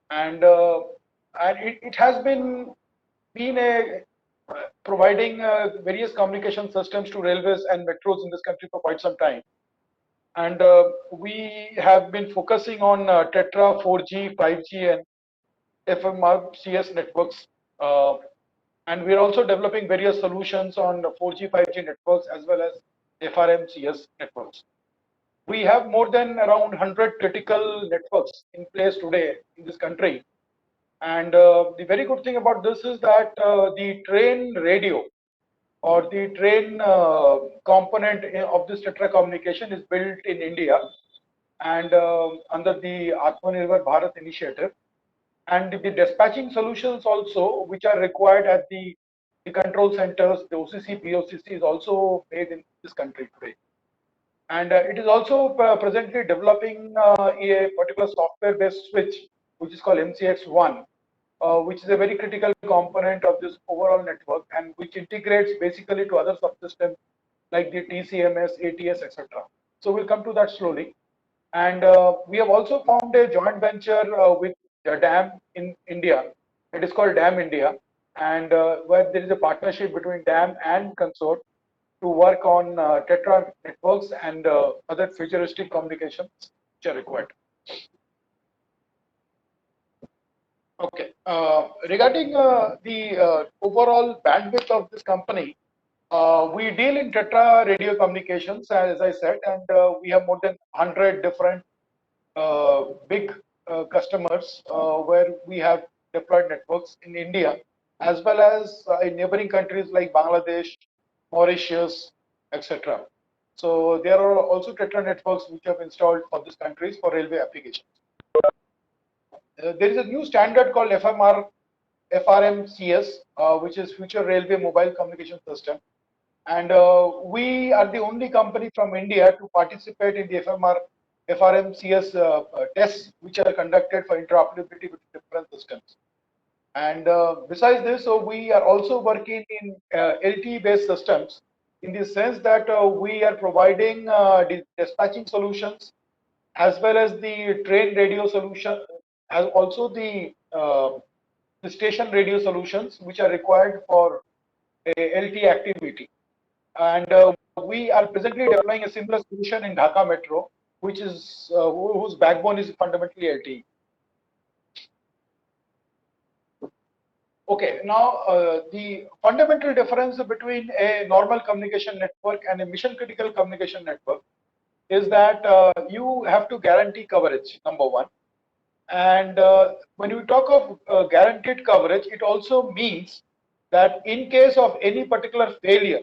And it has been a providing various communication systems to railways and metros in this country for quite some time. And we have been focusing on Tetra 4G, 5G, and FMRCS networks. Uh, and we're also developing various solutions on 4G, 5G networks as well as FRMCS networks. We have more than around 100 critical networks in place today in this country. And the very good thing about this is that the train radio or the train component of this Tetra communication is built in India and under the Atmanirbhar Bharat initiative. And the dispatching solutions also, which are required at the control centers, the OCC, POCC is also made in this country today. And it is also presently developing a particular software-based switch, which is called MCX1, which is a very critical component of this overall network and which integrates basically to other subsystems like the TCMS, ATS, etc. So we'll come to that slowly. And we have also formed a joint venture with DAM in India. It is called DAM India, and where there is a partnership between DAM and Consort to work on Tetra networks and other futuristic communications which are required. Okay. Regarding the overall bandwidth of this company, we deal in Tetra radio communications, as I said, and we have more than 100 different big customers where we have deployed networks in India, as well as in neighboring countries like Bangladesh, Mauritius, etc. So there are also Tetra networks which have installed for these countries for railway applications. There is a new standard called FRMCS, which is Future Railway Mobile Communication System. And we are the only company from India to participate in the FRMCS tests, which are conducted for interoperability with different systems. And besides this, so we are also working in LTE-based systems in the sense that we are providing the dispatching solutions as well as the train radio solution, as also the station radio solutions which are required for LTE activity. And we are presently deploying a similar solution in Dhaka Metro, which is whose backbone is fundamentally LTE. Okay, now the fundamental difference between a normal communication network and a mission critical communication network is that you have to guarantee coverage, number one. And when you talk of guaranteed coverage, it also means that in case of any particular failure,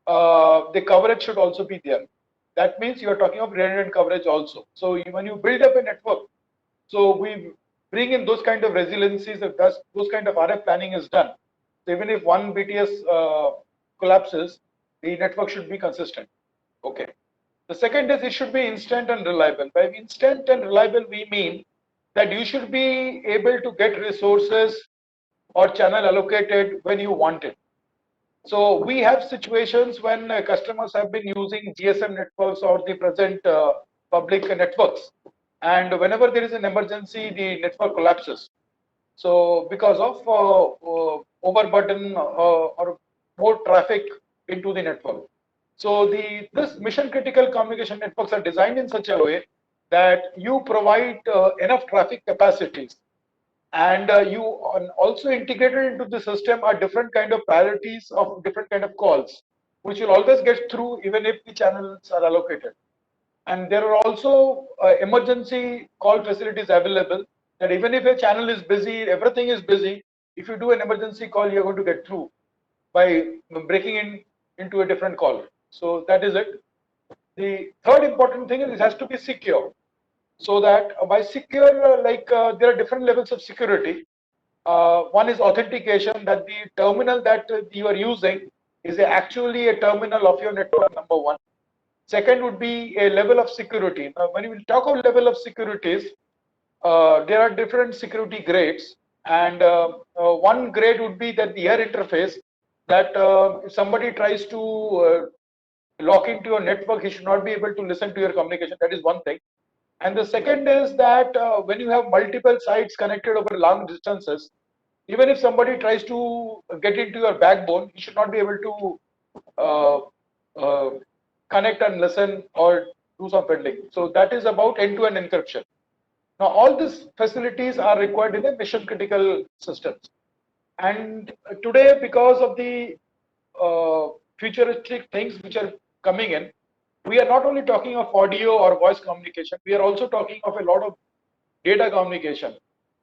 the coverage should also be there. That means you are talking of redundant coverage also. So when you build up a network, so we bring in those kind of resiliencies, if those kind of RF planning is done. So even if one BTS collapses, the network should be consistent. Okay. The second is it should be instant and reliable. By instant and reliable, we mean that you should be able to get resources or channel allocated when you want it. So we have situations when customers have been using GSM networks or the present public networks, and whenever there is an emergency, the network collapses. So because of overburden or more traffic into the network. So this mission critical communication networks are designed in such a way that you provide enough traffic capacities, and you also integrated into the system are different kind of priorities of different kind of calls, which will always get through even if the channels are allocated. And there are also emergency call facilities available, that even if a channel is busy, everything is busy, if you do an emergency call, you're going to get through by breaking into a different call. So that is it. The third important thing is it has to be secure. So that by secure, there are different levels of security. One is authentication, that the terminal that you are using is actually a terminal of your network, number one. Second would be a level of security. Now, when we talk of level of securities, there are different security grades, and one grade would be that the air interface, that if somebody tries to log into your network, he should not be able to listen to your communication. That is one thing. And the second is that when you have multiple sites connected over long distances, even if somebody tries to get into your backbone, he should not be able to uh, uh, connect and listen or do some fiddling. So that is about end-to-end encryption. Now, all these facilities are required in a mission critical systems. And today, because of the futuristic things which are coming in, we are not only talking of audio or voice communication, we are also talking of a lot of data communication.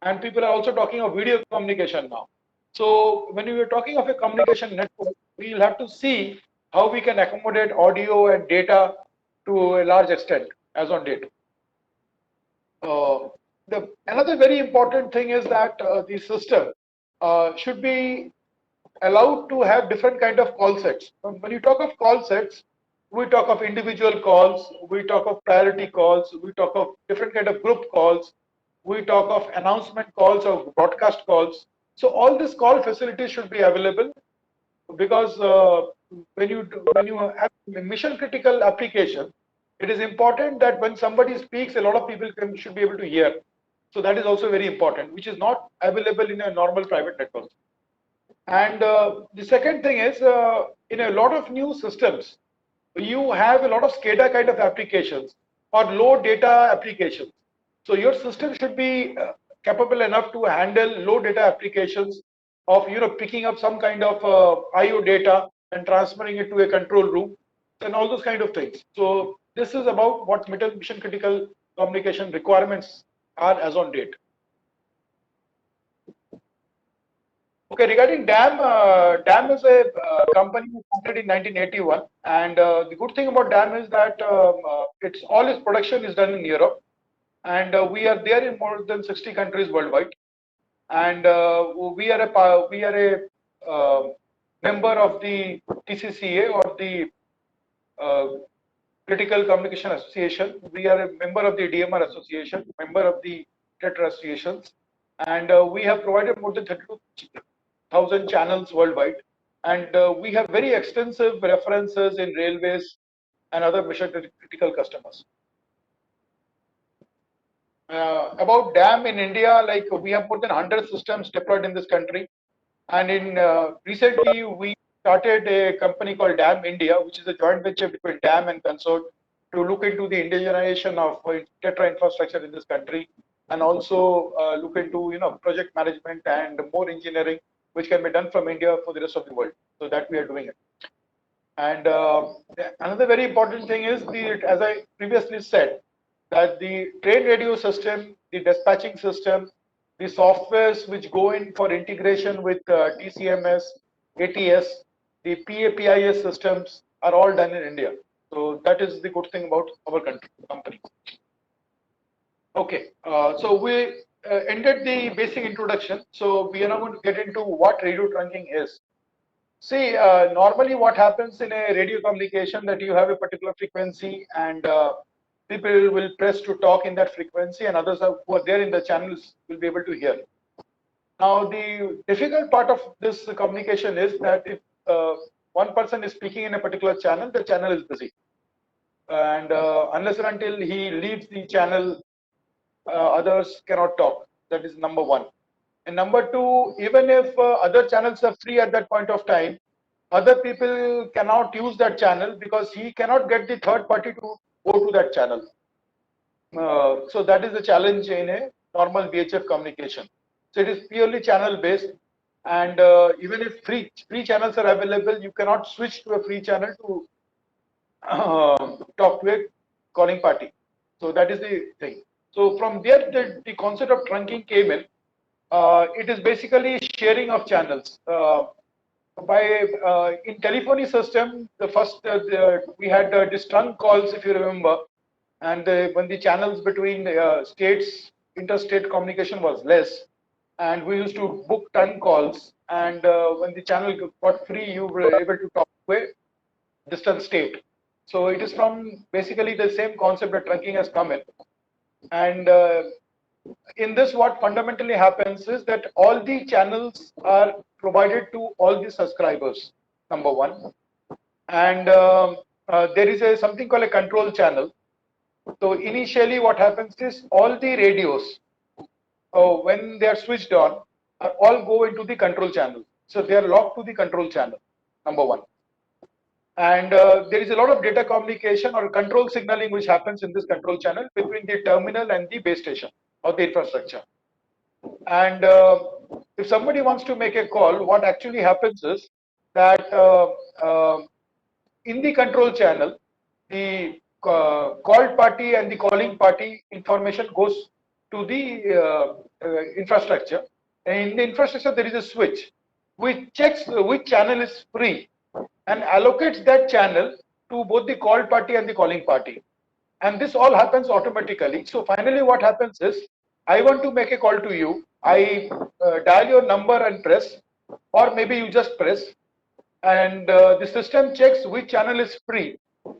And people are also talking of video communication now. So when we are talking of a communication network, we will have to see how we can accommodate audio and data to a large extent as on date. Another very important thing is that the system should be allowed to have different kind of call sets. When you talk of call sets, we talk of individual calls, we talk of priority calls, we talk of different kind of group calls, we talk of announcement calls or broadcast calls. So all these call facilities should be available because when you have mission critical application, it is important that when somebody speaks, a lot of people should be able to hear. So that is also very important, which is not available in a normal private network. And the second thing is, in a lot of new systems, you have a lot of SCADA kind of applications or low data applications. So your system should be capable enough to handle low data applications of picking up some kind of IO data and transferring it to a control room and all those kind of things. So this is about what mission critical communication requirements are as on date. Okay, regarding DAM, DAM is a company started in 1981, and the good thing about DAM is that it's all its production is done in Europe, and we are there in more than 60 countries worldwide, and we are a member of the TCCA or the uh, Critical Communication Association. We are a member of the DMR Association, member of the TETRA associations, and we have provided more than 32,000 channels worldwide. And we have very extensive references in railways and other mission critical customers. About DAM in India, like we have more than 100 systems deployed in this country. And in recently, we started a company called DAM India, which is a joint venture between DAM and Consort to look into the indigenization of TETRA infrastructure in this country, and also look into project management and more engineering, which can be done from India for the rest of the world. So that we are doing it. And another very important thing is as I previously said, that the train radio system, the dispatching system, the softwares which go in for integration with TCMS, ATS, the PAPIS systems are all done in India. So that is the good thing about our company. Okay, so we ended the basic introduction. So we are now going to get into what radio trunking is. See, normally what happens in a radio communication that you have a particular frequency and people will press to talk in that frequency and others who are there in the channels will be able to hear. Now, the difficult part of this communication is that if one person is speaking in a particular channel, the channel is busy. And unless and until he leaves the channel, others cannot talk. That is number one. And number two, even if other channels are free at that point of time, other people cannot use that channel because he cannot get the third party to go to that channel. So that is the challenge in a normal VHF communication. So it is purely channel based, and even if free channels are available, you cannot switch to a free channel to talk to a calling party. So that is the thing. So from there, the concept of trunking came in. It is basically sharing of channels. In telephony system, the first we had this trunk calls, if you remember, and when the channels between states, interstate communication was less, and we used to book trunk calls, and when the channel got free, you were able to talk to a distant state. So it is from basically the same concept that trunking has come in, and in this what fundamentally happens is that all the channels are provided to all the subscribers, number one, and there is something called a control channel, So initially what happens is all the radios, when they are switched on, all go into the control channel. So they are locked to the control channel, number one. And there is a lot of data communication or control signaling which happens in this control channel between the terminal and the base station or the infrastructure. And if somebody wants to make a call, what actually happens is that in the control channel, the called party and the calling party information goes to the infrastructure. And in the infrastructure, there is a switch which checks which channel is free and allocates that channel to both the called party and the calling party. And this all happens automatically. So finally, what happens is, I want to make a call to you. I dial your number and press, or maybe you just press, and the system checks which channel is free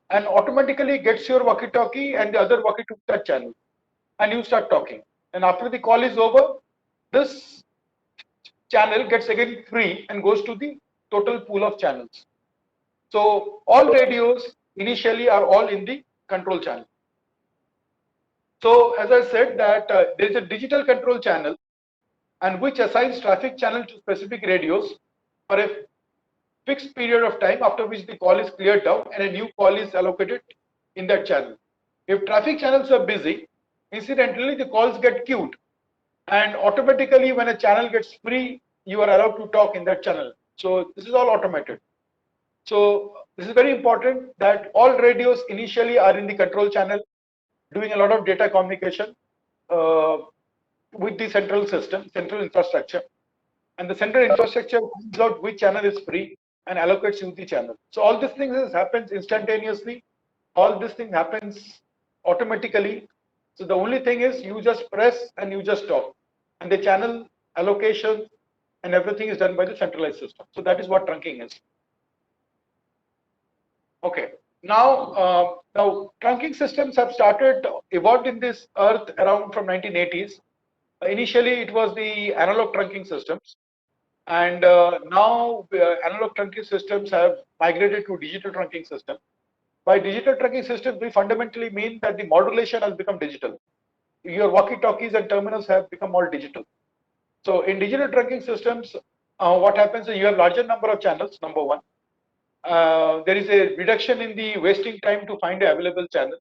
and automatically gets your walkie-talkie and the other walkie to that channel, and you start talking. And after the call is over, this channel gets again free and goes to the total pool of channels. So all radios initially are all in the control channel. So as I said that there is a digital control channel and which assigns traffic channel to specific radios for a fixed period of time, after which the call is cleared down and a new call is allocated in that channel. If traffic channels are busy, incidentally the calls get queued, and automatically when a channel gets free, you are allowed to talk in that channel. So this is all automated. So this is very important that all radios initially are in the control channel, doing a lot of data communication uh, with the central system, central infrastructure, and the central infrastructure finds out which channel is free and allocates you the channel. So all these things happens instantaneously. All this thing happens automatically. So the only thing is you just press and you just talk, and the channel allocation and everything is done by the centralized system. So that is what trunking is. Okay. Now trunking systems have started evolved in this earth around from 1980s. Initially, it was the analog trunking systems, and now analog trunking systems have migrated to digital trunking system. By digital trunking systems, we fundamentally mean that the modulation has become digital. Your walkie-talkies and terminals have become all digital. So in digital trunking systems, what happens is you have larger number of channels, number one. There is a reduction in the wasting time to find a available channel,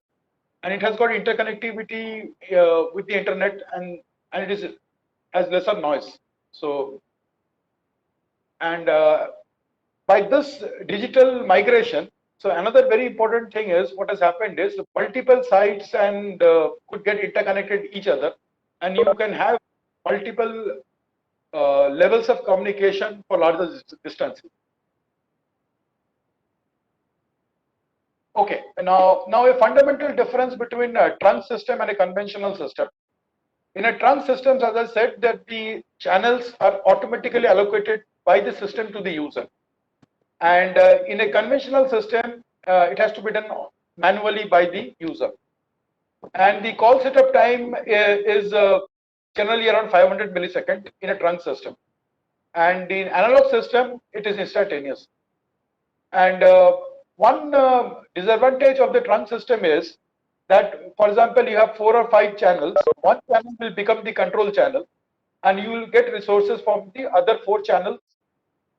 and it has got interconnectivity with the internet, and it is has lesser noise. So, and by this digital migration, so another very important thing is what has happened is multiple sites and could get interconnected each other, and you can have multiple levels of communication for larger distances. Okay, now a fundamental difference between a trunk system and a conventional system. In a trunk system, as I said, that the channels are automatically allocated by the system to the user. And in a conventional system, it has to be done manually by the user. And the call setup time is generally around 500 milliseconds in a trunk system. And in analog system, it is instantaneous. And one disadvantage of the trunk system is that, for example, you have 4 or 5 channels. One channel will become the control channel, and you will get resources from the other 4 channels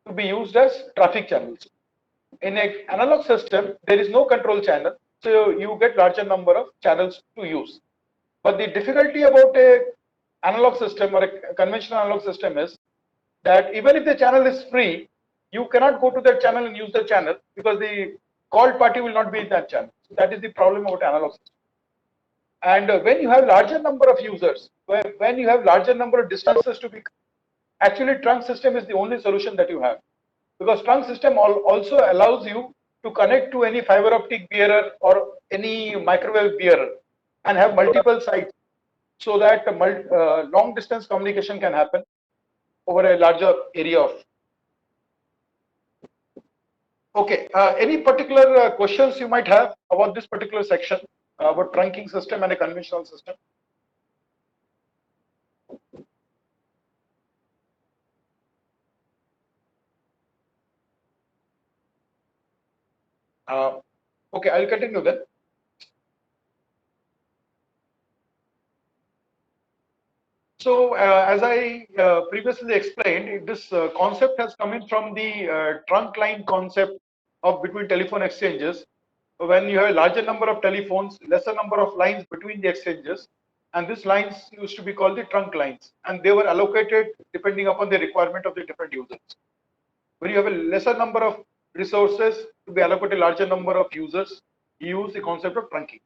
to be used as traffic channels. In an analog system, there is no control channel, so you get larger number of channels to use. But the difficulty about a analog system or a conventional analog system is that even if the channel is free, you cannot go to that channel and use the channel because the called party will not be in that channel. So that is the problem about analog system. And when you have larger number of users, when you have larger number of distances to be, actually trunk system is the only solution that you have, because trunk system also allows you to connect to any fiber optic bearer or any microwave bearer and have multiple sites, so that long distance communication can happen over a larger area of. Okay, any particular questions you might have about this particular section about trunking system and a conventional system? Okay, I'll continue then. So as I previously explained, this concept has come in from the trunk line concept of between telephone exchanges. When you have a larger number of telephones, lesser number of lines between the exchanges, and these lines used to be called the trunk lines, and they were allocated depending upon the requirement of the different users. When you have a lesser number of resources to be allocated a larger number of users, you use the concept of trunking.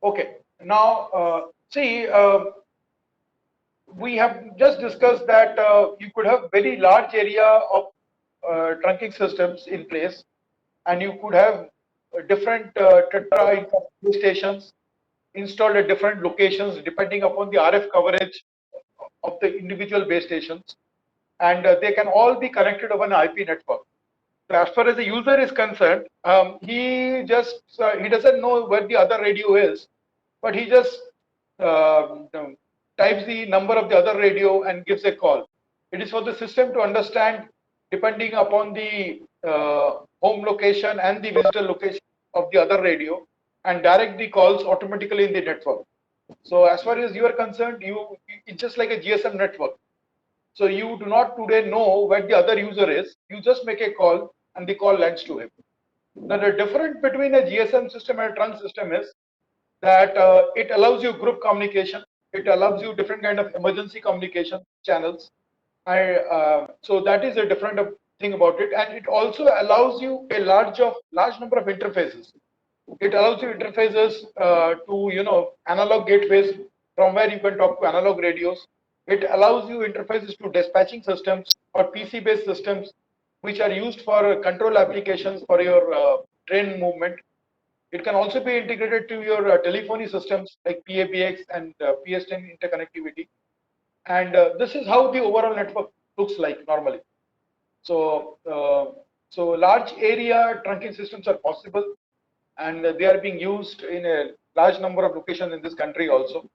Okay, now see, we have just discussed that you could have very large area of trunking systems in place, and you could have different tetra base stations installed at different locations depending upon the RF coverage of the individual base stations, and they can all be connected over an IP network. So as far as the user is concerned, he just he doesn't know where the other radio is, but he just types the number of the other radio and gives a call. It is for the system to understand, depending upon the home location and the visitor location of the other radio, and direct the calls automatically in the network. So as far as you are concerned, it's just like a GSM network. So you do not today know where the other user is. You just make a call and the call lands to him. Now the difference between a GSM system and a trunk system is that it allows you group communication. It allows you different kind of emergency communication channels. So that is a different thing about it, and it also allows you a large number of interfaces. It allows you interfaces to analog gateways from where you can talk to analog radios. It allows you interfaces to dispatching systems or PC based systems which are used for control applications for your train movement. It can also be integrated to your telephony systems like PABX and PS10 interconnectivity. And this is how the overall network looks like normally. So large area trunking systems are possible, and they are being used in a large number of locations in this country also.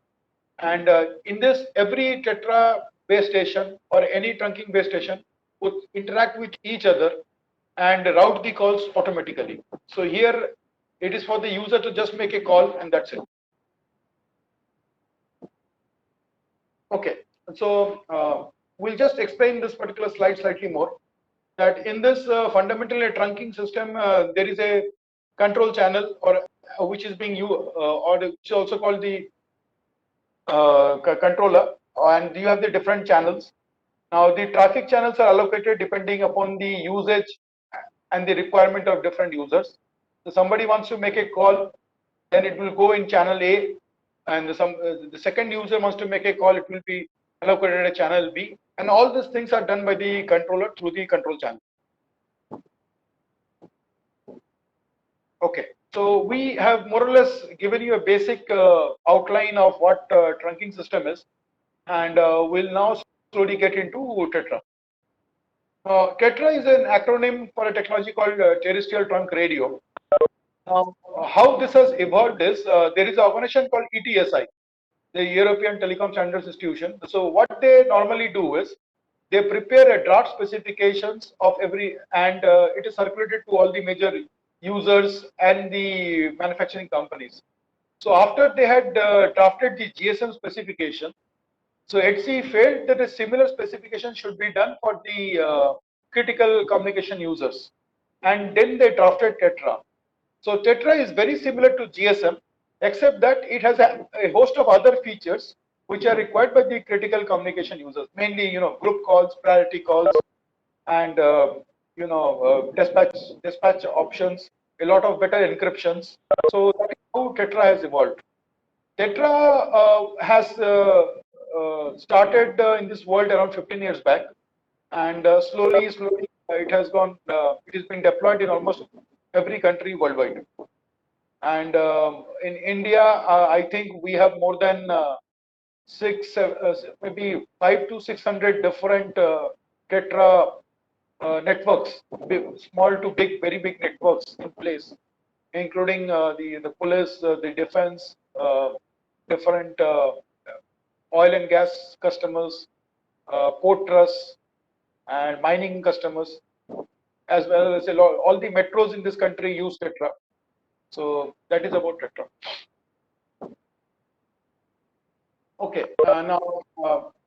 And in this, every tetra base station or any trunking base station would interact with each other and route the calls automatically. So here it is for the user to just make a call and that's it. Okay, so we'll just explain this particular slide slightly more. That in this fundamentally a trunking system, there is a control channel or which is being used, or which is also called the controller, and you have the different channels. Now the traffic channels are allocated depending upon the usage and the requirement of different users. So somebody wants to make a call, then it will go in channel A, and the second user wants to make a call, it will be allocated at channel B, and all these things are done by the controller through the control channel. Okay, so we have more or less given you a basic outline of what trunking system is, and we'll now slowly get into TETRA. TETRA is an acronym for a technology called terrestrial trunk radio. How this has evolved is there is an organization called ETSI, the European Telecom Standards Institution. So what they normally do is they prepare a draft specifications of every, and it is circulated to all the major users and the manufacturing companies. So after they had drafted the GSM specification, so HC felt that a similar specification should be done for the critical communication users, and then they drafted TETRA. So TETRA is very similar to GSM, except that it has a host of other features which are required by the critical communication users, mainly group calls, priority calls, and dispatch options, a lot of better encryptions. So that is how TETRA has evolved. TETRA has started in this world around 15 years back, and slowly it has gone. It has been deployed in almost every country worldwide. And in India, I think we have more than maybe 500 to 600 different TETRA networks, small to big, very big networks in place, including the police, the defense, different oil and gas customers, port trusts, and mining customers, as well as all the metros in this country use TETRA. So that is about TETRA. Okay, now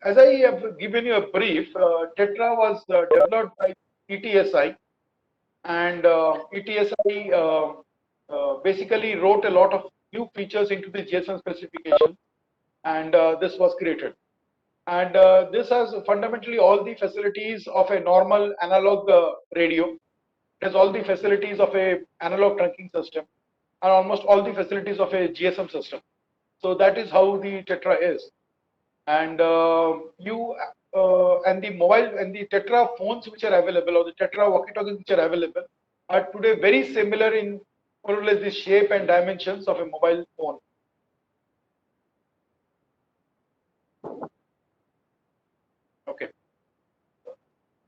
as I have given you a brief, Tetra was developed by ETSI, and ETSI basically wrote a lot of new features into the GSM specification, and this was created. And this has fundamentally all the facilities of a normal analog radio. It has all the facilities of a analog trunking system, and almost all the facilities of a GSM system. So that is how the Tetra is. And and the mobile and the Tetra phones which are available, or the Tetra walkie-talkies which are available, are today very similar in more or less the shape and dimensions of a mobile phone. Okay.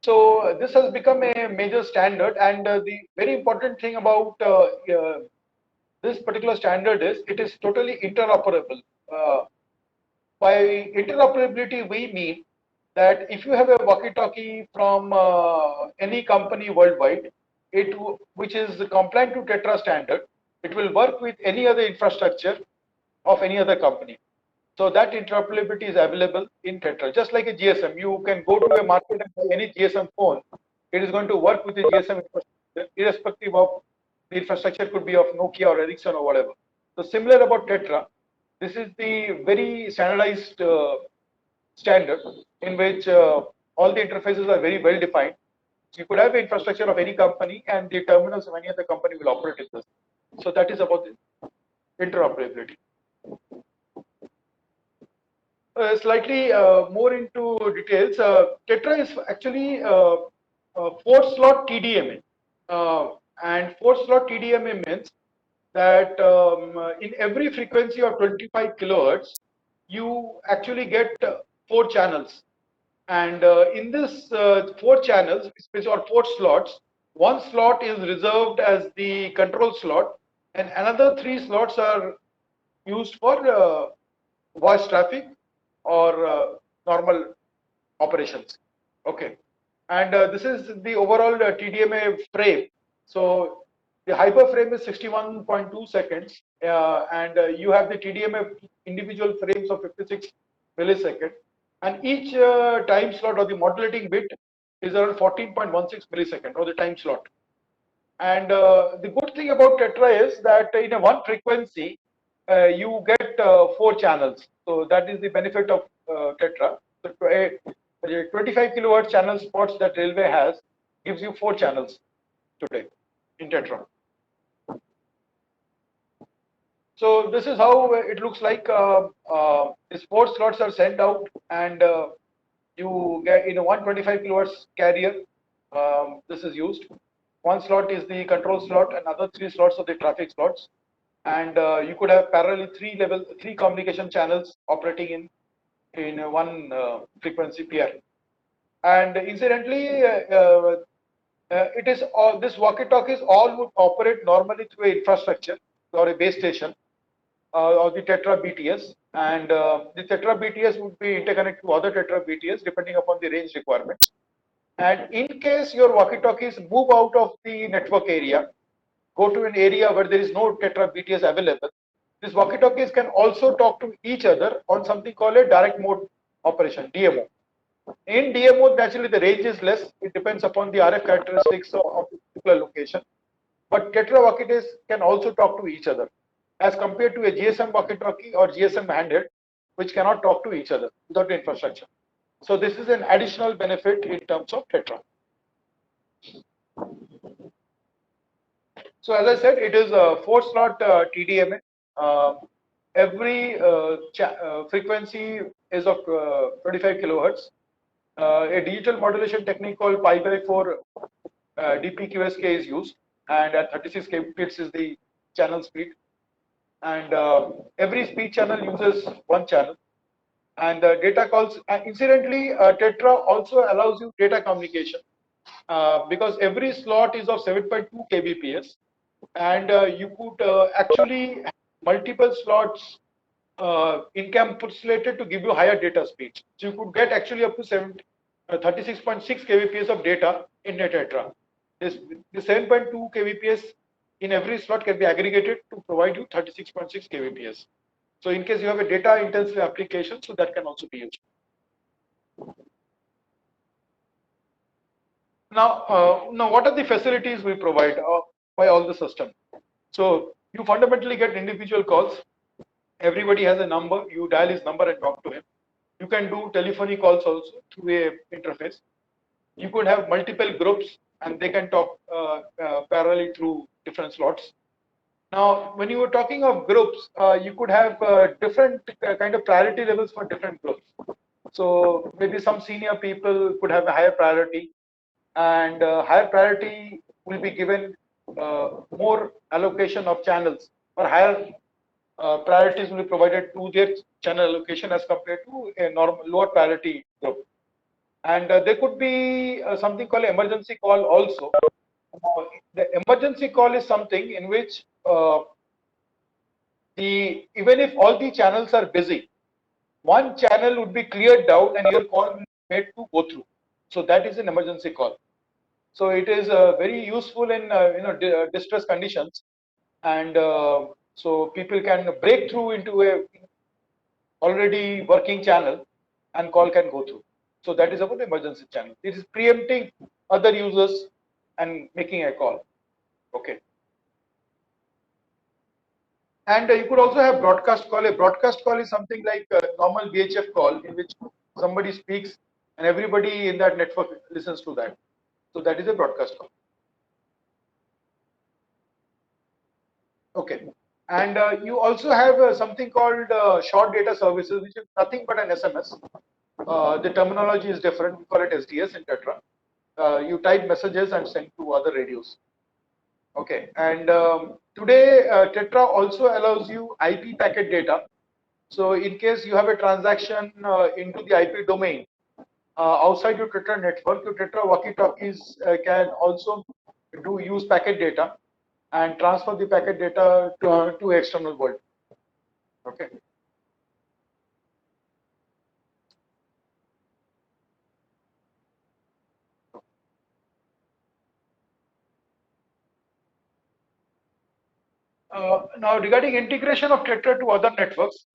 So this has become a major standard, and the very important thing about this particular standard is it is totally interoperable. Uh, by interoperability, we mean that if you have a walkie-talkie from any company worldwide, which is compliant to Tetra standard, it will work with any other infrastructure of any other company. So that interoperability is available in Tetra, just like a GSM. You can go to a market and buy any GSM phone. It is going to work with the GSM infrastructure, irrespective of the infrastructure could be of Nokia or Ericsson or whatever. So similar about Tetra, this is the very standardized standard in which all the interfaces are very well defined. So you could have the infrastructure of any company and the terminals of any other company will operate with this. So that is about the interoperability. Slightly more into details, Tetra is actually 4-slot TDMA. And 4-slot TDMA means that in every frequency of 25 kilohertz, you actually get 4 channels. And in this 4 channels, or 4 slots, one slot is reserved as the control slot, and another 3 slots are used for voice traffic or normal operations. Okay, and this is the overall TDMA frame. So the hyper frame is 61.2 seconds, and you have the TDMA individual frames of 56 milliseconds, and each time slot or the modulating bit is around 14.16 millisecond or the time slot. And the good thing about Tetra is that in a one frequency, you get 4 channels. So that is the benefit of Tetra. So a 25 kilohertz channel spots that railway has gives you 4 channels today in Tetra. So this is how it looks like. These 4 slots are sent out, and you get in a 125 kilohertz carrier. This is used. One slot is the control slot, and other 3 slots are the traffic slots. And you could have parallelly 3 communication channels operating in one frequency pair. And incidentally, it is all this walkie-talkies all would operate normally through a infrastructure or a base station or the Tetra BTS, and the Tetra BTS would be interconnected to other Tetra BTS depending upon the range requirements. And in case your walkie-talkies move out of the network area, go to an area where there is no Tetra BTS available, these walkie-talkies can also talk to each other on something called a direct mode operation, DMO. In DMO, naturally the range is less. It depends upon the RF characteristics of the particular location. But Tetra walkie-talkies can also talk to each other, as compared to a GSM walkie-talkie or GSM handheld, which cannot talk to each other without infrastructure. So this is an additional benefit in terms of Tetra. So as I said, it is a 4-slot TDMA. Every frequency is of 25 kilohertz. A digital modulation technique called pi by 4 DPQSK is used, and at 36 kbps is the channel speed. And every speed channel uses one channel. And data calls, incidentally, Tetra also allows you data communication because every slot is of 7.2 kbps, and you could actually have multiple slots encapsulated to give you higher data speeds. So you could get actually up to 36.6 kbps of data in a Tetra. The 7.2 kbps in every slot can be aggregated to provide you 36.6 kbps. So in case you have a data intensive application, so that can also be used. Now what are the facilities we provide by all the system? So you fundamentally get individual calls. Everybody has a number. You dial his number and talk to him. You can do telephony calls also through a interface. You could have multiple groups and they can talk parallelly through different slots. Now, when you were talking of groups, you could have different kind of priority levels for different groups. So maybe some senior people could have a higher priority, and higher priority will be given more allocation of channels, or higher priorities will be provided to their channel allocation as compared to a normal lower priority group. And there could be something called emergency call also. The emergency call is something in which even if all the channels are busy, one channel would be cleared down and your call will be made to go through. So that is an emergency call. So it is very useful in distress conditions, and so people can break through into a already working channel and call can go through. So that is about the emergency channel. It is preempting other users and making a call. Okay. And you could also have broadcast call. A broadcast call is something like a normal VHF call in which somebody speaks and everybody in that network listens to that. So that is a broadcast call. Okay. And you also have something called short data services, which is nothing but an SMS. The terminology is different. We call it SDS in Tetra. You type messages and send to other radios. Okay. And today, Tetra also allows you IP packet data. So in case you have a transaction into the IP domain outside your Tetra network, your Tetra walkie-talkies can also use packet data and transfer the packet data to external world. Okay. Now, regarding integration of Tetra to other networks,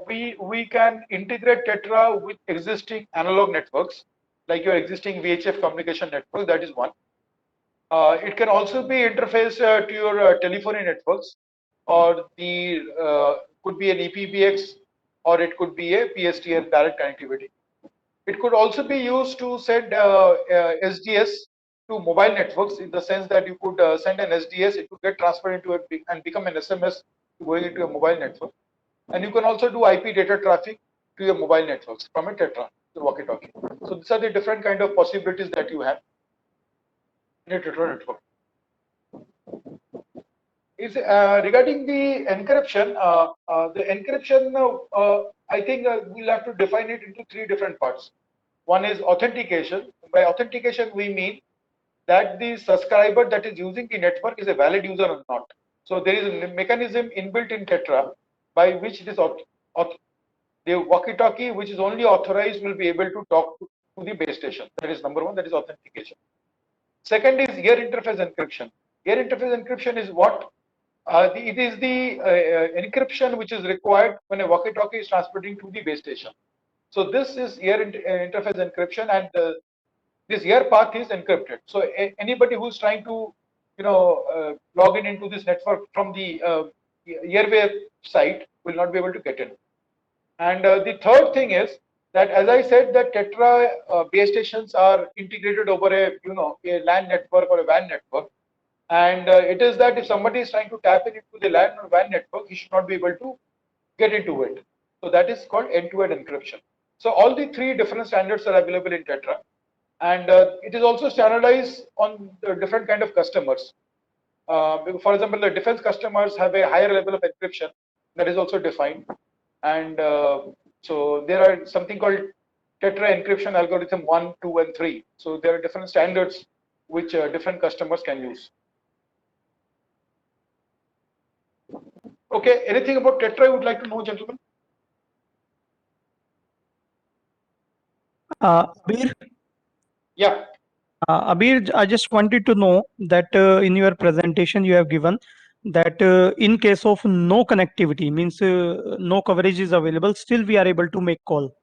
we can integrate Tetra with existing analog networks, like your existing VHF communication network. That is one. It can also be interfaced to your telephony networks, or the could be an EPBX, or it could be a PSTN direct connectivity. It could also be used to send SDS to mobile networks, in the sense that you could send an SDS, it could get transferred into it and become an SMS going into a mobile network. And you can also do IP data traffic to your mobile networks from a Tetra, the walkie-talkie. So these are the different kind of possibilities that you have in a Tetra network. Is regarding the encryption. I think we'll have to define it into three different parts. One is authentication. By authentication, we mean that the subscriber that is using the network is a valid user or not. So there is a mechanism inbuilt in Tetra by which this the walkie-talkie, which is only authorized, will be able to talk to the base station. That is number one. That is authentication. Second is ear interface encryption. Ear interface encryption is what it is the encryption which is required when a walkie-talkie is transmitting to the base station. So this is ear interface encryption, and this ear path is encrypted. So anybody who's trying to, log in into this network from the airway site will not be able to get in. And the third thing is that, as I said, that Tetra base stations are integrated over a LAN network or a WAN network. And it is that if somebody is trying to tap into the LAN or WAN network, he should not be able to get into it. So that is called end-to-end encryption. So all the three different standards are available in Tetra, and it is also standardized on the different kind of customers. For example, the defense customers have a higher level of encryption that is also defined, and so there are something called Tetra encryption algorithm 1, 2, and 3. So there are different standards which different customers can use. Okay, anything about Tetra you would like to know, gentlemen? Abir, Yeah. Abir, I just wanted to know that in your presentation you have given that in case of no connectivity, means no coverage is available, still we are able to make call.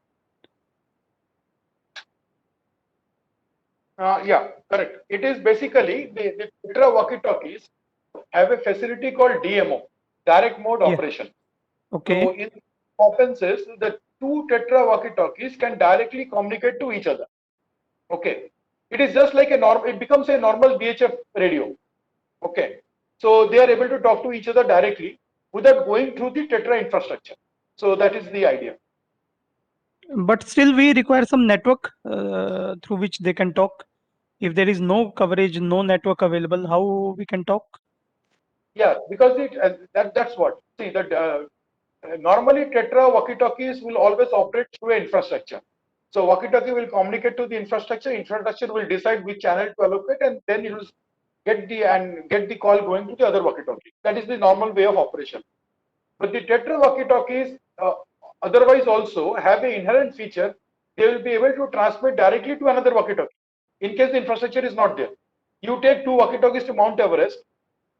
Yeah, correct. It is basically the Tetra walkie-talkies have a facility called DMO, direct mode Yeah. operation. Okay. So in happens is the two Tetra walkie-talkies can directly communicate to each other. Okay. It is just like a normal, it becomes a normal VHF radio. Okay. So they are able to talk to each other directly without going through the Tetra infrastructure. So that is the idea. But still we require some network through which they can talk. If there is no coverage, no network available, how we can talk? Yeah, because that's what. See that normally Tetra walkie-talkies will always operate through an infrastructure. So walkie-talkie will communicate to the infrastructure. Infrastructure will decide which channel to allocate, and then it will get the call going to the other walkie-talkie. That is the normal way of operation. But the Tetra walkie-talkies otherwise also have an inherent feature. They will be able to transmit directly to another walkie-talkie in case the infrastructure is not there. You take two walkie-talkies to Mount Everest,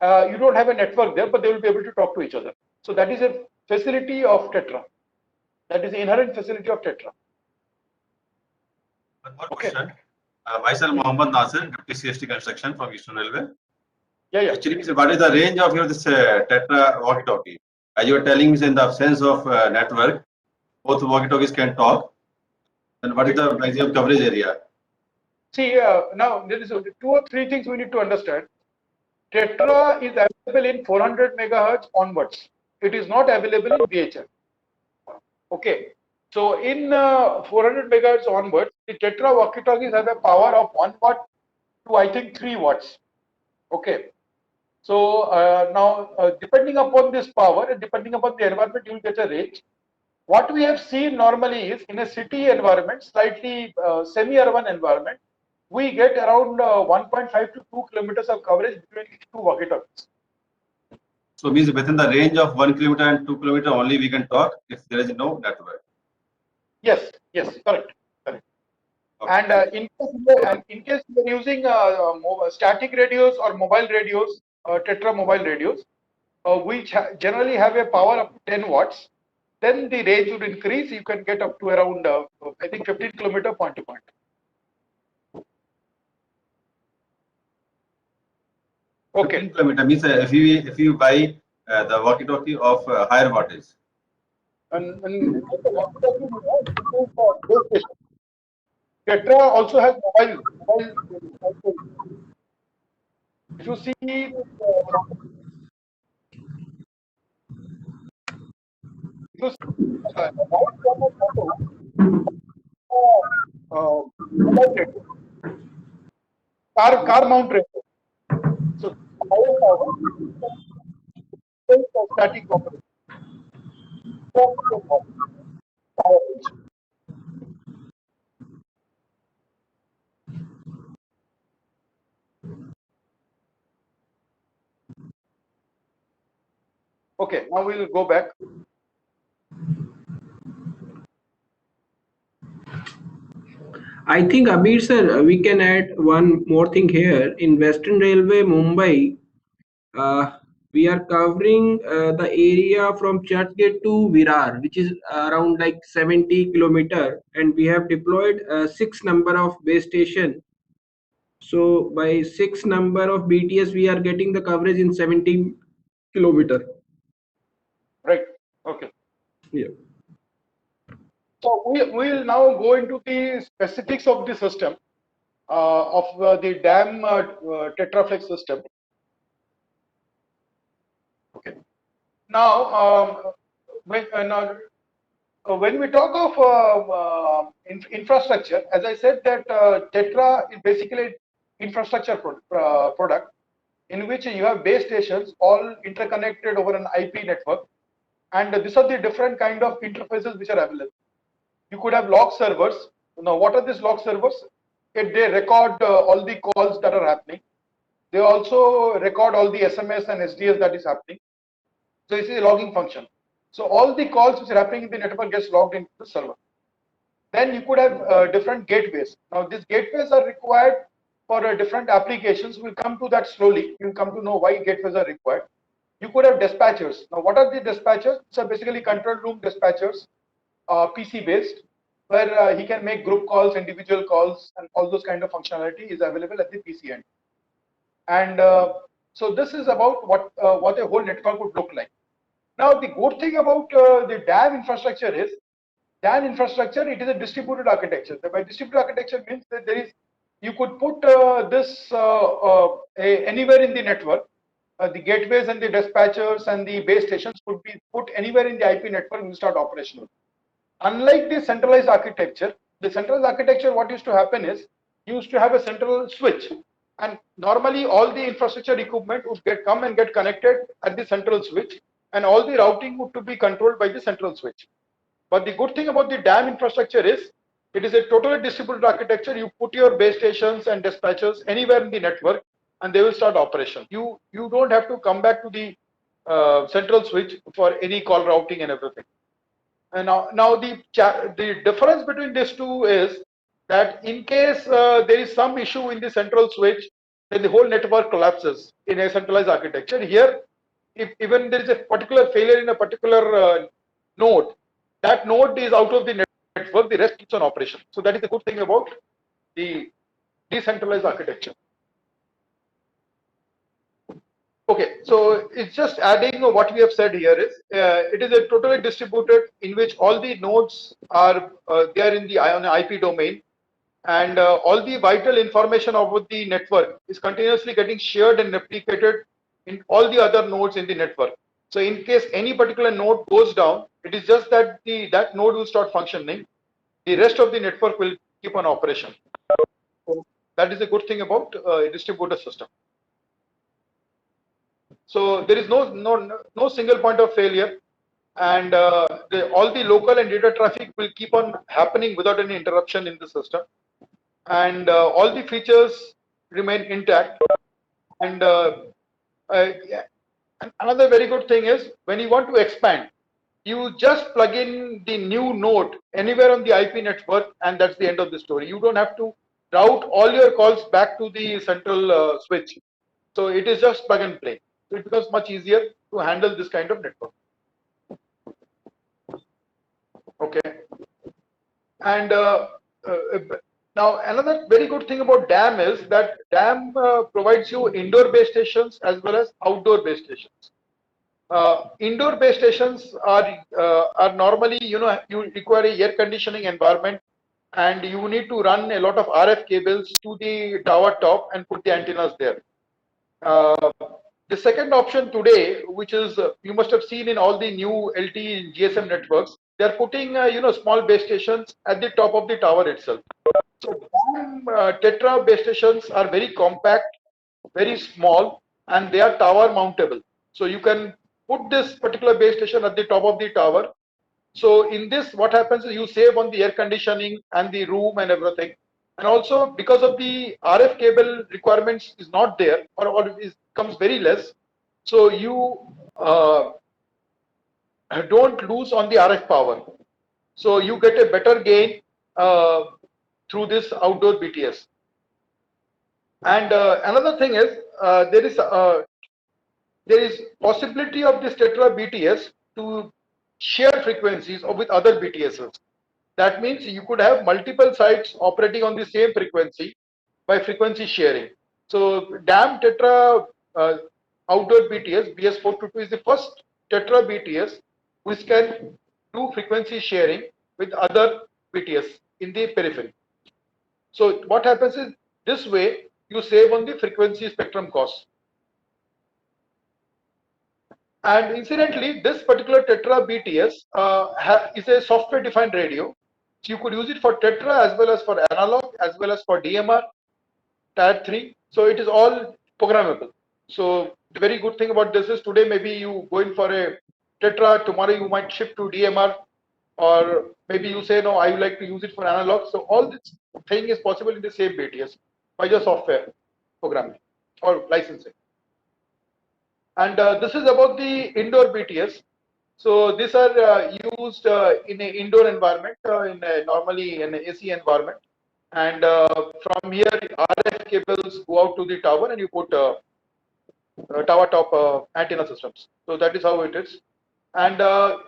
you don't have a network there, but they will be able to talk to each other. So that is a facility of Tetra. That is the inherent facility of Tetra. One more question. Myself, Mohammed Nasir, Deputy CST Construction from Eastern Railway. Yeah. Actually, what is the range of your this Tetra walkie-talkie? As you were telling me, in the absence of network, both walkie-talkies can talk. Then what is the maximum coverage area? See, now there is two or three things we need to understand. Tetra is available in 400 megahertz onwards. It is not available in VHF. Okay. So in 400 megahertz onwards, the Tetra walkie-talkies have a power of 1 watt to I think 3 watts. Okay. So now depending upon this power and depending upon the environment, you will get a range. What we have seen normally is in a city environment, slightly semi-urban environment, we get around 1.5 to 2 kilometers of coverage between two walkie-talkies. So means within the range of 1 kilometer and 2 kilometer only we can talk if there is no network. Yes, correct. Okay. And in case you are using static radios or mobile radios, Tetra mobile radios, which generally have a power up to 10 watts, then the range would increase. You can get up to around, I think, 15 kilometer point to point. Okay. 15 kilometer means if you buy the walkie-talkie of higher wattage. And Tetra also has mobile. If you see, car mount radio. So static operation. Okay, now we'll go back. I think Abir sir, we can add one more thing here. In Western Railway, Mumbai, we are covering the area from Churchgate to Virar, which is around like 70 kilometer, and we have deployed 6 number of base station. So by 6 number of BTS, we are getting the coverage in 70 kilometer. Right. Okay. Yeah. So we will now go into the specifics of the system of the DAM Tetraflex system. Okay. Now, when we talk of infrastructure, as I said that Tetra is basically infrastructure product in which you have base stations all interconnected over an IP network, and these are the different kind of interfaces which are available. You could have log servers. Now, what are these log servers? They record all the calls that are happening. They also record all the SMS and SDS that is happening. So this is a logging function. So all the calls which are happening in the network gets logged into the server. Then you could have different gateways. Now these gateways are required for different applications. We'll come to that slowly. You'll come to know why gateways are required. You could have dispatchers. Now, what are the dispatchers? So basically control room dispatchers, PC based, where he can make group calls, individual calls, and all those kind of functionality is available at the PC end. And so this is about what a whole network would look like. Now, the good thing about the DAM infrastructure is, DAM infrastructure, it is a distributed architecture. By distributed architecture means that there is, you could put this anywhere in the network. The gateways and the dispatchers and the base stations could be put anywhere in the IP network and start operational. Unlike the centralized architecture, what used to happen is, you used to have a central switch, and normally all the infrastructure equipment would come and get connected at the central switch, and all the routing would to be controlled by the central switch. But the good thing about the DAM infrastructure is, it is a totally distributed architecture. You put your base stations and dispatchers anywhere in the network, and they will start operation. You don't have to come back to the central switch for any call routing and everything. And now the difference between these two is that in case there is some issue in the central switch, then the whole network collapses in a centralized architecture. Here, if even there is a particular failure in a particular node, that node is out of the network, the rest keeps on operation. So that is the good thing about the decentralized architecture. Okay, so it's just adding what we have said here is, it is a totally distributed in which all the nodes are there in the on the IP domain, and all the vital information about the network is continuously getting shared and replicated in all the other nodes in the network. So in case any particular node goes down, it is just that that node will start functioning. The rest of the network will keep on operation. So that is a good thing about a distributed system. So there is no single point of failure, and all the local and data traffic will keep on happening without any interruption in the system, and all the features remain intact. And another very good thing is, when you want to expand, you just plug in the new node anywhere on the IP network, and that's the end of the story. You don't have to route all your calls back to the central switch. So it is just plug and play. So it becomes much easier to handle this kind of network. Okay. And now another very good thing about DAM is that DAM provides you indoor base stations as well as outdoor base stations. Indoor base stations are normally, you require a air conditioning environment, and you need to run a lot of RF cables to the tower top and put the antennas there. The second option today, which is you must have seen in all the new LTE and GSM networks, they are putting small base stations at the top of the tower itself. So Tetra base stations are very compact, very small, and they are tower mountable. So you can put this particular base station at the top of the tower. So in this, what happens is you save on the air conditioning and the room and everything. And also because of the RF cable requirements is not there, or it comes very less. So you don't lose on the RF power. So you get a better gain through this outdoor BTS. And another thing is, there is possibility of this Tetra BTS to share frequencies with other BTSs. That means you could have multiple sites operating on the same frequency by frequency sharing. So DAM Tetra outdoor BTS BS422 is the first Tetra BTS which can do frequency sharing with other BTS in the periphery. So what happens is, this way you save on the frequency spectrum cost. And incidentally, this particular Tetra BTS is a software-defined radio. So you could use it for Tetra as well as for analog, as well as for DMR, Tier 3. So it is all programmable. So the very good thing about this is, today maybe you go in for a Tetra, tomorrow you might shift to DMR, or maybe you say, no, I would like to use it for analog. So all this thing is possible in the same BTS by just software programming or licensing. And this is about the indoor BTS. So these are used in an indoor environment, normally in an AC environment. And from here, RF cables go out to the tower, and you put tower top antenna systems. So that is how it is. And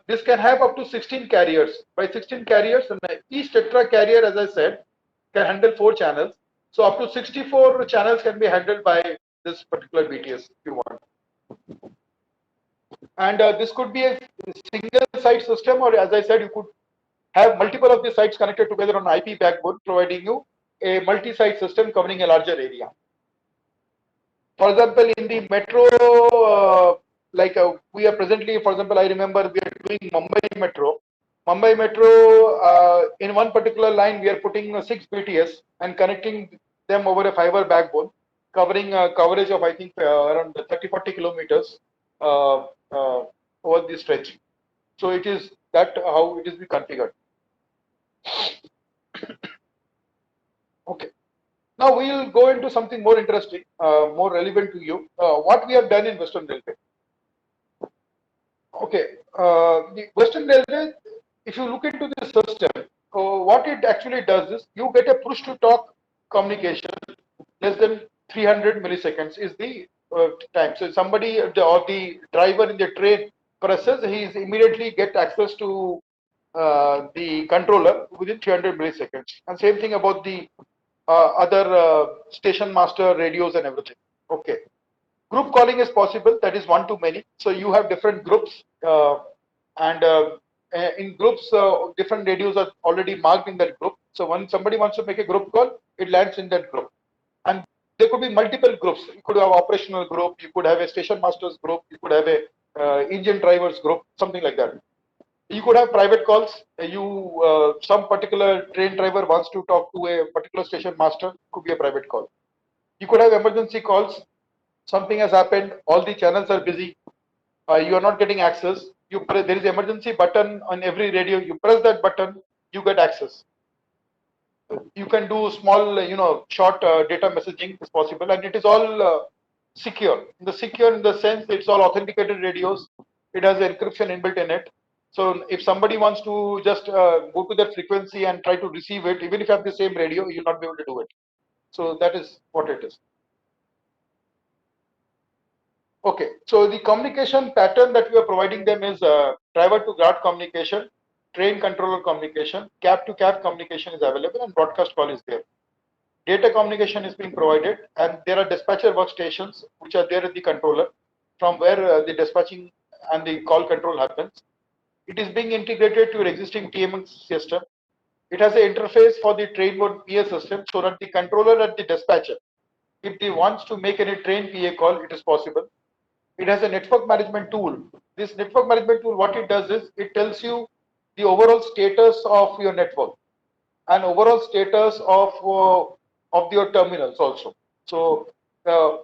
this can have up to 16 carriers. By 16 carriers, and each tetra carrier, as I said, can handle 4 channels. So up to 64 channels can be handled by this particular BTS if you want. And this could be a single site system, or as I said, you could have multiple of the sites connected together on IP backbone, providing you a multi-site system covering a larger area. For example, in the metro, we are presently, for example, I remember we are doing Mumbai Metro. Mumbai Metro, in one particular line, we are putting 6 BTS and connecting them over a fiber backbone, covering coverage of, I think, around 30-40 kilometers over the stretch. So it is that how it is be configured. Okay. Now we will go into something more interesting, more relevant to you. What we have done in Western Railway. Okay, the Western Railway, if you look into the system, what it actually does is you get a push-to-talk communication less than 300 milliseconds is the time. So somebody or the driver in the train presses, he is immediately get access to the controller within 300 milliseconds. And same thing about the other station master radios and everything. Okay. Group calling is possible, that is one to many. So you have different groups, and in groups, different radios are already marked in that group. So when somebody wants to make a group call, it lands in that group. And there could be multiple groups. You could have operational group, you could have a station master's group, you could have a engine drivers group, something like that. You could have private calls. Some particular train driver wants to talk to a particular station master, could be a private call. You could have emergency calls. Something has happened, all the channels are busy, you are not getting access. There is emergency button on every radio. You press that button, you get access. You can do small, short data messaging is possible, and it is all secure. Secure in the sense it's all authenticated radios. It has encryption inbuilt in it. So if somebody wants to just go to that frequency and try to receive it, even if you have the same radio, you'll not be able to do it. So that is what it is. Okay, so the communication pattern that we are providing them is driver to guard communication, train controller communication, cab to cab communication is available, and broadcast call is there. Data communication is being provided, and there are dispatcher workstations which are there at the controller from where the dispatching and the call control happens. It is being integrated to your existing TMS system. It has an interface for the train mode PA system so that the controller and the dispatcher, if they wants to make any train PA call, it is possible. It has a network management tool. This network management tool, what it does is it tells you the overall status of your network and overall status of your terminals also. So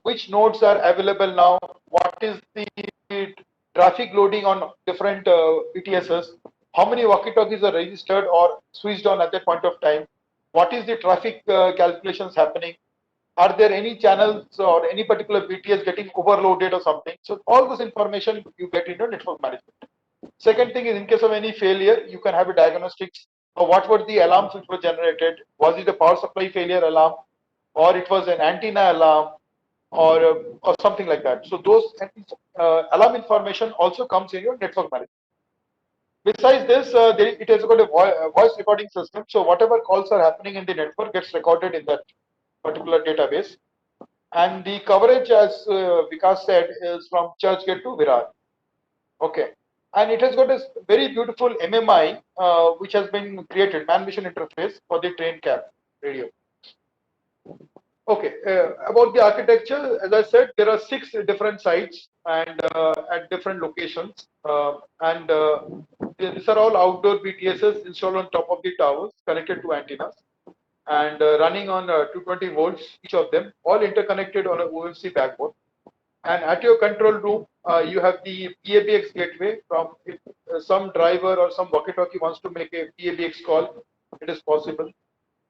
which nodes are available now, what is the traffic loading on different BTSs, how many walkie-talkies are registered or switched on at that point of time, what is the traffic calculations happening, are there any channels or any particular BTS getting overloaded or something. So all this information you get into network management. Second thing is, in case of any failure, you can have a diagnostics of what were the alarms which were generated. Was it a power supply failure alarm, or it was an antenna alarm, or something like that. So those alarm information also comes in your network management. Besides this, it has got a voice recording system. So whatever calls are happening in the network gets recorded in that particular database. And the coverage, as Vikas said, is from Churchgate to Virar. Okay. And it has got a very beautiful MMI, which has been created, man mission interface for the train cab radio. Okay, about the architecture, as I said, there are 6 different sites and at different locations. These are all outdoor BTSs installed on top of the towers, connected to antennas, and running on 220 volts, each of them, all interconnected on a OFC backbone. And at your control room, you have the PABX gateway. From if some driver or some walkie-talkie wants to make a PABX call, it is possible.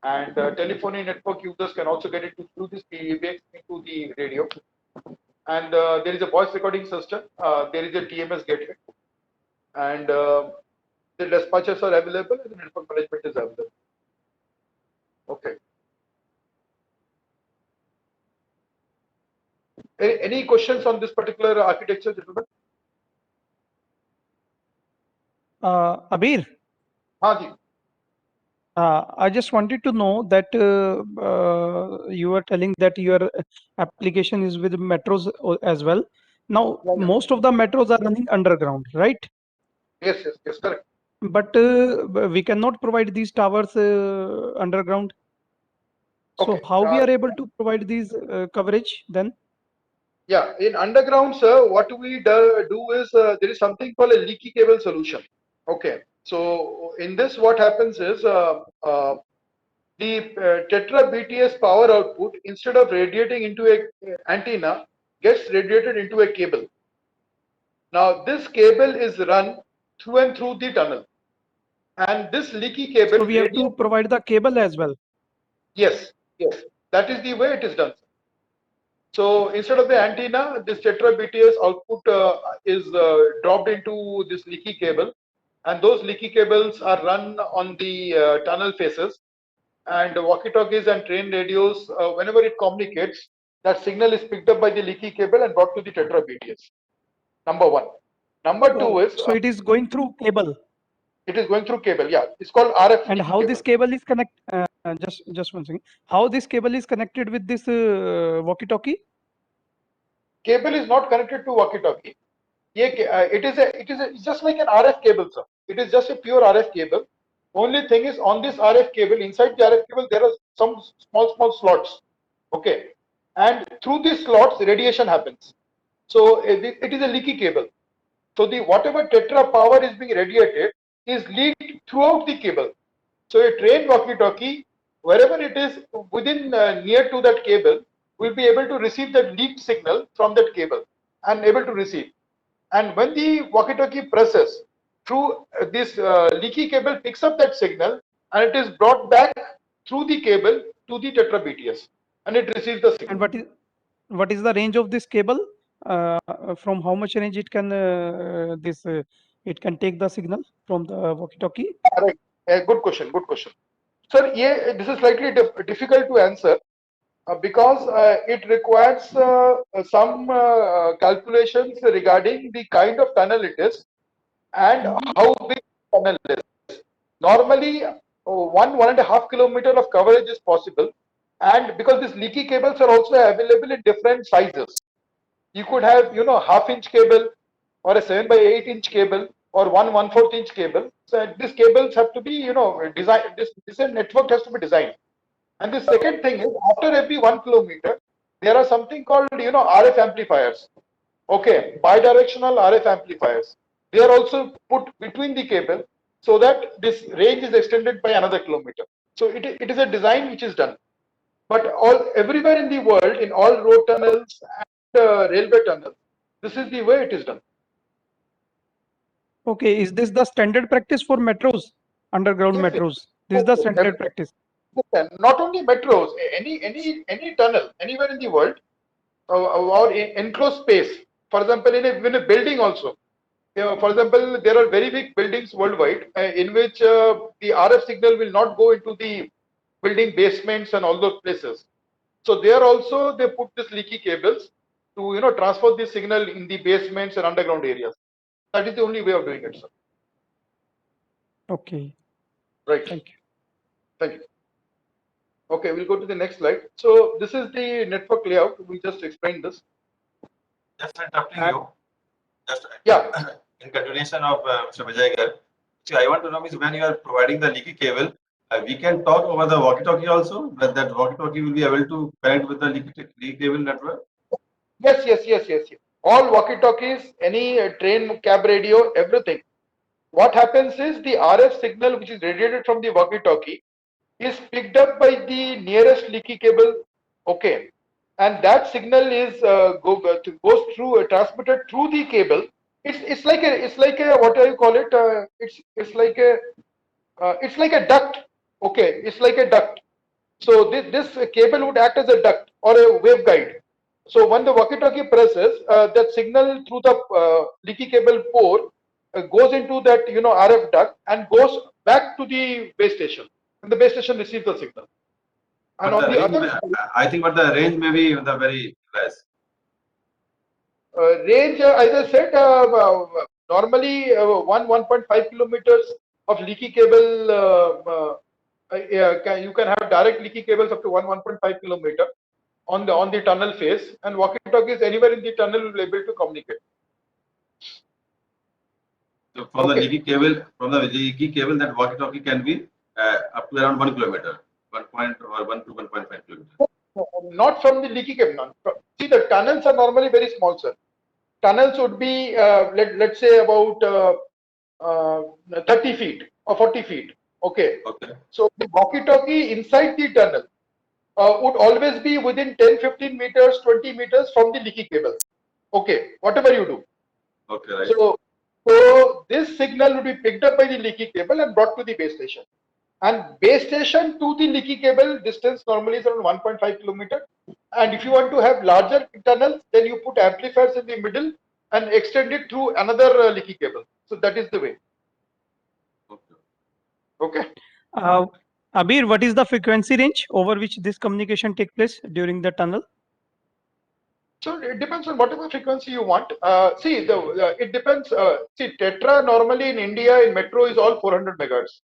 And telephony network users can also get it through this PABX into the radio. And there is a voice recording system. There is a TMS gateway. And the dispatchers are available and the network management is available. Okay. Any questions on this particular architecture, gentlemen? Abir, हाँ जी. I just wanted to know that you were telling that your application is with metros as well. Now, Yeah, yeah. most of the metros are running underground, right? Yes, correct. But we cannot provide these towers underground. So Okay. how we are able to provide these coverage then? Yeah, in underground, sir, what we do is there is something called a leaky cable solution. Okay. So in this, what happens is the Tetra BTS power output, instead of radiating into a antenna, gets radiated into a cable. Now this cable is run through and through the tunnel, and this leaky cable So we have to provide the cable as well. Yes, that is the way it is done. So instead of the antenna, this Tetra BTS output is dropped into this leaky cable, and those leaky cables are run on the tunnel faces, and walkie-talkies and train radios, whenever it communicates, that signal is picked up by the leaky cable and brought to the Tetra BTS. Number one. Number two is So it is going through cable. it is going through cable. Yeah, it's called RF. And leaky how cable. this cable is connected? Just one second. How this cable is connected with this walkie-talkie? Cable is not connected to walkie-talkie. It's just like an RF cable, sir. It is just a pure RF cable. Only thing is, on this RF cable, inside the RF cable, there are some small slots. Okay, and through these slots, radiation happens. So it is a leaky cable. So the whatever Tetra power is being radiated is leaked throughout the cable. So a trained walkie-talkie, wherever it is within near to that cable, will be able to receive that leaked signal from that cable and able to receive. And when the walkie-talkie presses through this leaky cable, picks up that signal, and it is brought back through the cable to the Tetra BTS, and it receives the signal. And what is the range of this cable? From how much range it can it can take the signal from the walkie-talkie? Right. Good question. Good question. Sir, yeah, this is slightly difficult to answer because it requires some calculations regarding the kind of tunnel it is and how big the tunnel is. Normally, 1.5 kilometer of coverage is possible, and because these leaky cables are also available in different sizes. You could have, half-inch cable or a 7 by 8 inch cable or 1/4 inch cable. So these cables have to be, designed. This network has to be designed. And the second thing is, after every 1 kilometer, there are something called, RF amplifiers. Okay, bidirectional RF amplifiers. They are also put between the cable so that this range is extended by another kilometer. So it is a design which is done. But everywhere in the world, in all road tunnels and railway tunnels, this is the way it is done. Okay, is this the standard practice for metros, underground Yes, metros? This is the standard practice. Not only metros, any tunnel anywhere in the world or in enclosed space. For example, in a building also. For example, there are very big buildings worldwide in which the RF signal will not go into the building basements and all those places. So there also they put these leaky cables to transfer the signal in the basements and underground areas. That is the only way of doing it, sir. Okay. Right. Thank you. Thank you. Okay, we'll go to the next slide. So this is the network layout. We just explained this. Just interrupting you. Just Yeah. in continuation of Mr. Vijay Gar. See, I want to know is when you are providing the leaky cable, we can talk over the walkie-talkie also. That walkie-talkie will be able to connect with the leaky cable network. Yes. All walkie-talkies, any train, cab radio, everything. What happens is the RF signal which is radiated from the walkie-talkie is picked up by the nearest leaky cable. Okay, and that signal is goes through transmitted through the cable. It's like a what do you call it? It's like a duct. Okay, it's like a duct. So this cable would act as a duct or a waveguide. So when the walkie-talkie presses, that signal through the leaky cable pore goes into that RF duct and goes back to the base station, and the base station receives the signal. And But on the other I think, but the range may be the very less. Range, as I said, normally 1.5 kilometers of leaky cable. You can have direct leaky cables up to 1.5 kilometer on the tunnel face, and walkie-talkies anywhere in the tunnel will be able to communicate. So from Okay. the leaky cable, that walkie-talkie can be up to around 1 kilometer, 1 to 1.5 kilometer. Not from the leaky cable. See, the tunnels are normally very small, sir. Tunnels would be, let's say, about 30 feet or 40 feet. Okay. Okay. So the walkie-talkie inside the tunnel would always be within 10, 15 meters, 20 meters from the leaky cable. Okay, whatever you do. Okay, right. So this signal will be picked up by the leaky cable and brought to the base station. And base station to the leaky cable distance normally is around 1.5 kilometer. And if you want to have larger tunnels, then you put amplifiers in the middle and extend it through another leaky cable. So that is the way. Okay. Okay. Abir, what is the frequency range over which this communication take place during the tunnel? So it depends on whatever frequency you want. It depends. See, Tetra normally in India in metro is all 400 megahertz.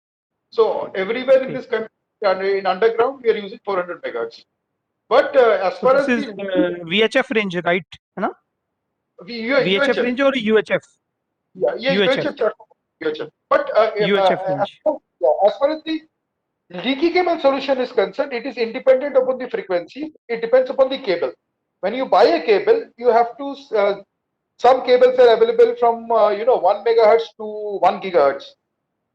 So everywhere in this country, in underground, we are using 400 megahertz. But as So far this as is the VHF range, right? Hai na? VHF range or UHF? yeah, UHF. UHF. But UHF range. as far as the leaky cable solution is concerned, it is independent upon the frequency. It depends upon the cable. When you buy a cable, you have to. Some cables are available from 1 megahertz to 1 gigahertz.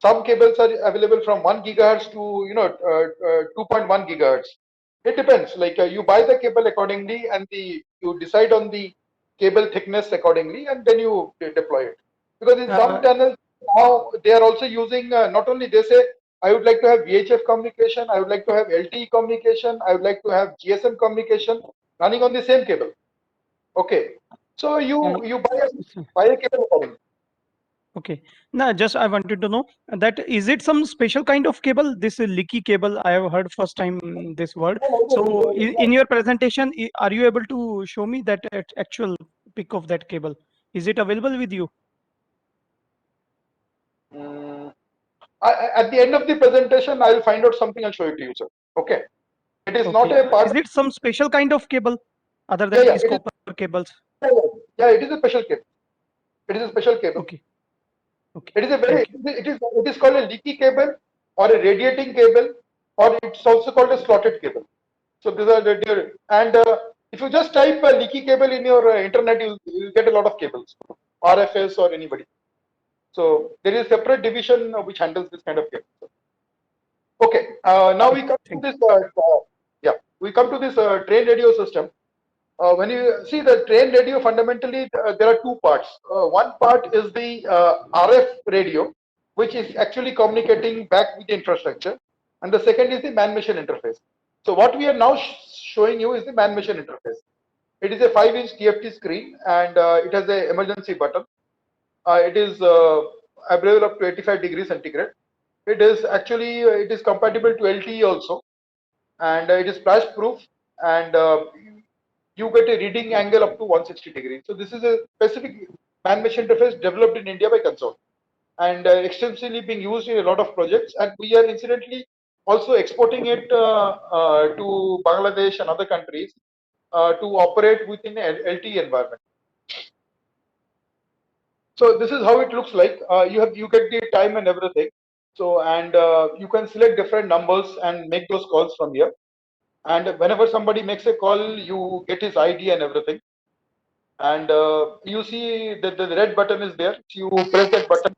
Some cables are available from 1 gigahertz to 2.1 gigahertz. It depends. Like you buy the cable accordingly, and you decide on the cable thickness accordingly, and then you deploy it. Because in some tunnels now they are also using not only they say I would like to have VHF communication, I would like to have LTE communication, I would like to have GSM communication running on the same cable. Okay, so you buy a cable accordingly. Okay. Now, just I wanted to know that is it some special kind of cable? This is leaky cable. I have heard first time this word. So in your presentation, are you able to show me that actual pic of that cable? Is it available with you? At the end of the presentation, I will find out something and show it to you, sir. Okay. It is not a part. Is it some special kind of cable other than these copper cables? Yeah, it is a special cable. It is a special cable. Okay. Okay. It is a very. It is called a leaky cable or a radiating cable, or it's also called a slotted cable. So these are the and if you just type a leaky cable in your internet, you'll get a lot of cables, RFS or anybody. So there is a separate division which handles this kind of cable. Okay, now we come to this. We come to this train radio system. When you see the train radio, fundamentally there are two parts. One part is the RF radio, which is actually communicating back with the infrastructure, and the second is the man-machine interface. So what we are now showing you is the man-machine interface. It is a 5-inch TFT screen, and it has an emergency button. It is available up to 85 degrees centigrade. It is actually it is compatible to LTE also, and it is splash proof, and you get a reading angle up to 160 degrees. So this is a specific man-machine interface developed in India by Consol, and extensively being used in a lot of projects. And we are incidentally also exporting it to Bangladesh and other countries to operate within an LTE environment. So this is how it looks like. You get the time and everything. So and you can select different numbers and make those calls from here. And whenever somebody makes a call, you get his ID and everything. And you see that the red button is there. You press that button.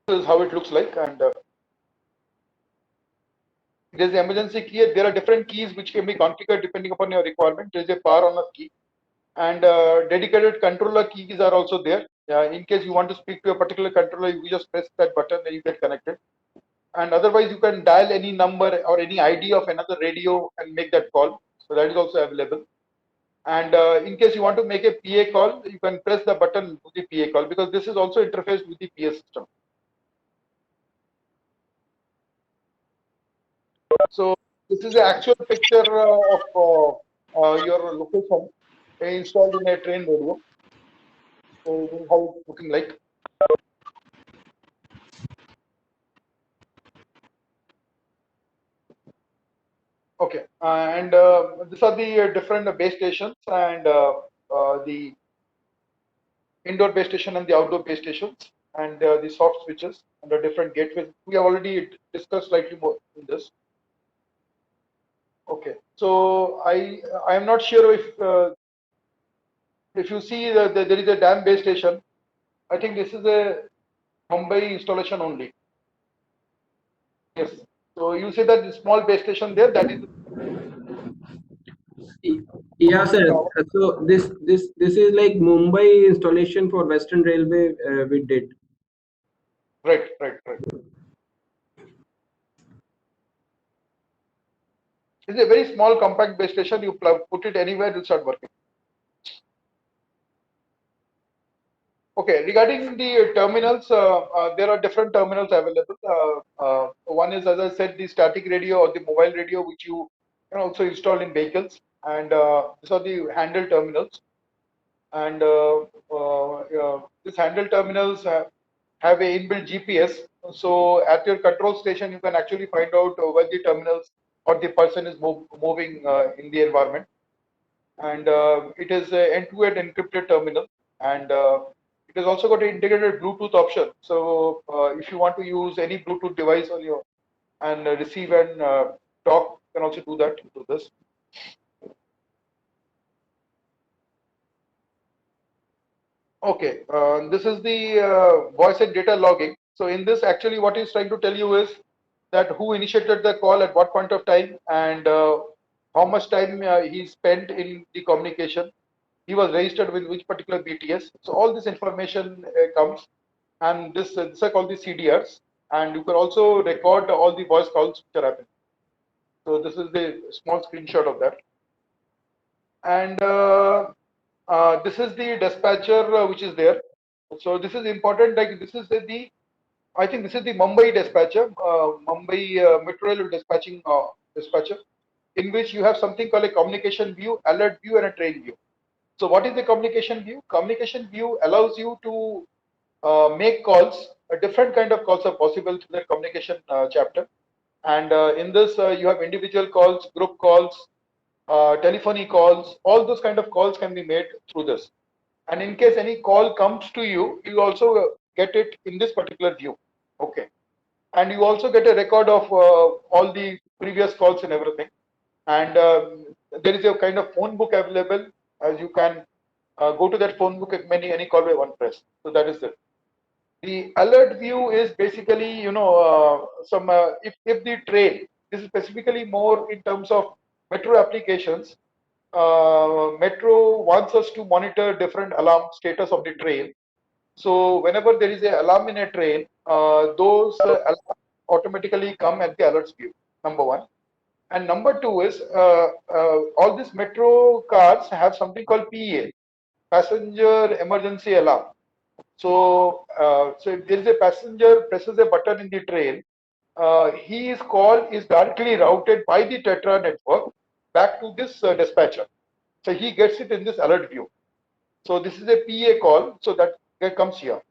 This is how it looks like. And there's the emergency key. There are different keys which can be configured depending upon your requirement. There is a power on off key, and dedicated controller keys are also there. In case you want to speak to a particular controller, you just press that button and you get connected. And otherwise, you can dial any number or any ID of another radio and make that call. So that is also available. And in case you want to make a PA call, you can press the button to the PA call, because this is also interfaced with the PA system. So this is the actual picture of your location installed in a train radio. So this is how it's looking like. Okay, and these are the different base stations and the indoor base station and the outdoor base stations and the soft switches and the different gateways. We have already discussed slightly more in this. Okay, so I am not sure if you see there is a DAM base station. I think this is a Mumbai installation only. Yes. So you say that the small base station there, that is Yeah, sir. So this is like Mumbai installation for Western Railway we did. right, right, right. It's a very small compact base station. You put it anywhere, it will start working. Okay, regarding the terminals, there are different terminals available. One is, as I said, the static radio or the mobile radio, which you can also install in vehicles, and these are the handle terminals. And these handle terminals have a inbuilt GPS. So at your control station, you can actually find out where the terminals or the person is moving in the environment. And it is an end-to-end encrypted terminal, and it has also got an integrated Bluetooth option. So if you want to use any Bluetooth device on your and receive and talk, you can also do that through this. Okay, this is the voice and data logging. So in this, actually, what he's trying to tell you is that who initiated the call at what point of time and how much time he spent in the communication. He was registered with which particular BTS. So all this information comes, and this are called the CDRs. And you can also record all the voice calls which are happening. So this is the small screenshot of that. And this is the dispatcher which is there. So this is important. Like this is I think this is the Mumbai dispatcher, Mumbai Metro Rail dispatching dispatcher, in which you have something called a communication view, alert view, and a train view. So what is the communication view? Communication view allows you to make calls. A different kind of calls are possible through the communication chapter. And in this, you have individual calls, group calls, telephony calls. All those kind of calls can be made through this. And in case any call comes to you, you also get it in this particular view. Okay. And you also get a record of all the previous calls and everything. And there is a kind of phone book available, as you can go to that phone book at any call by one press. So that is it. The alert view is basically, some if the train, this is specifically more in terms of metro applications. Metro wants us to monitor different alarm status of the train. So whenever there is an alarm in a train, those alarms automatically come at the alerts view. Number one. And number two is all these metro cars have something called PEA, passenger emergency alarm. So if there is a passenger presses a button in the train, his call is directly routed by the Tetra network back to this dispatcher. So he gets it in this alert view. So this is a PA call. So that comes here.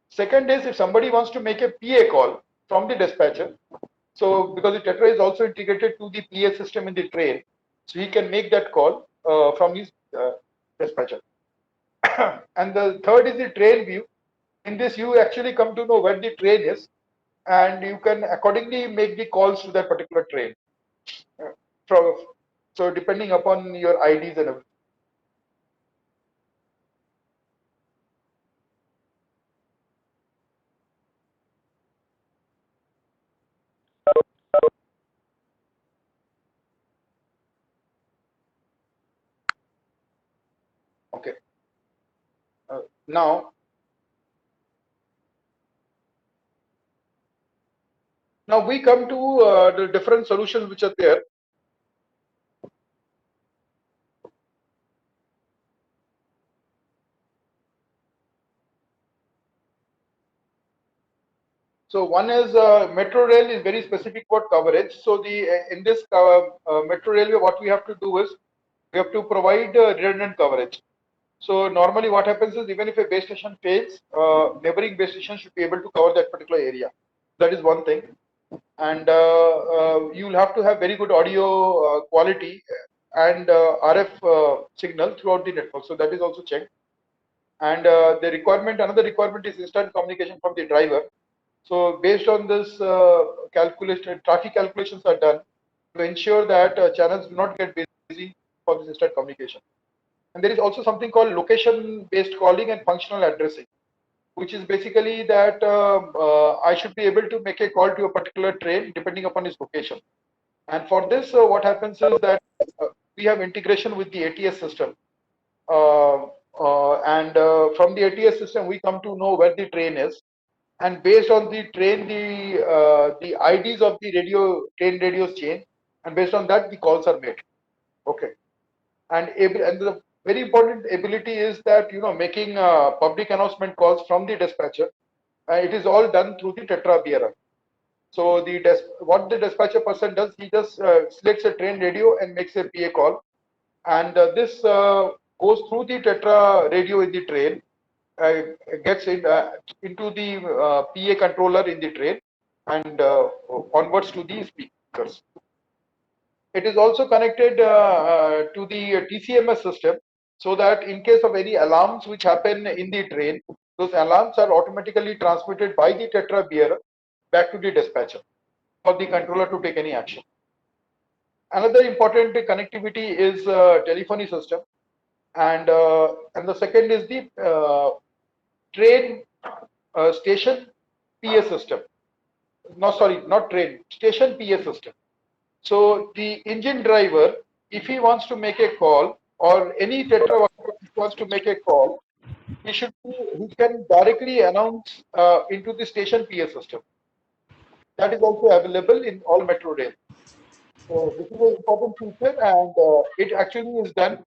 Second is if somebody wants to make a PA call from the dispatcher. So because the Tetra is also integrated to the PA system in the train, so he can make that call from his dispatcher. And the third is the train view. In this, you actually come to know where the train is, and you can accordingly make the calls to that particular train. From so depending upon your IDs and everything. Okay. Now we come to the different solutions which are there. So one is metro rail is very specific about coverage. So in this metro railway, what we have to do is we have to provide redundant coverage. So normally what happens is even if a base station fails, neighboring base station should be able to cover that particular area. That is one thing. And you'll have to have very good audio quality and RF signal throughout the network. So that is also checked. And another requirement is instant communication from the driver. So based on this calculation, traffic calculations are done to ensure that channels do not get busy for this instant communication. And there is also something called location-based calling and functional addressing, which is basically that I should be able to make a call to a particular train depending upon its location. And for this, what happens is that we have integration with the ATS system. From the ATS system, we come to know where the train is. And based on the train, the IDs of the train radios change. And based on that, the calls are made. Okay. And the very important ability is that, making public announcement calls from the dispatcher. It is all done through the Tetra bearer. So what the dispatcher person does, he just selects a train radio and makes a PA call. And this goes through the Tetra radio in the train, gets into the PA controller in the train, and onwards to the speakers. It is also connected to the TCMS system, so that in case of any alarms which happen in the train, those alarms are automatically transmitted by the Tetra bearer back to the dispatcher for the controller to take any action. Another important connectivity is telephony system, and the second is the train station PA system. No, sorry, not train, station PA system. So the engine driver, if he wants to make a call, or any Tetra wants to make a call, he can directly announce into the station PA system. That is also available in all metro rail. So this is an important feature, and it actually is done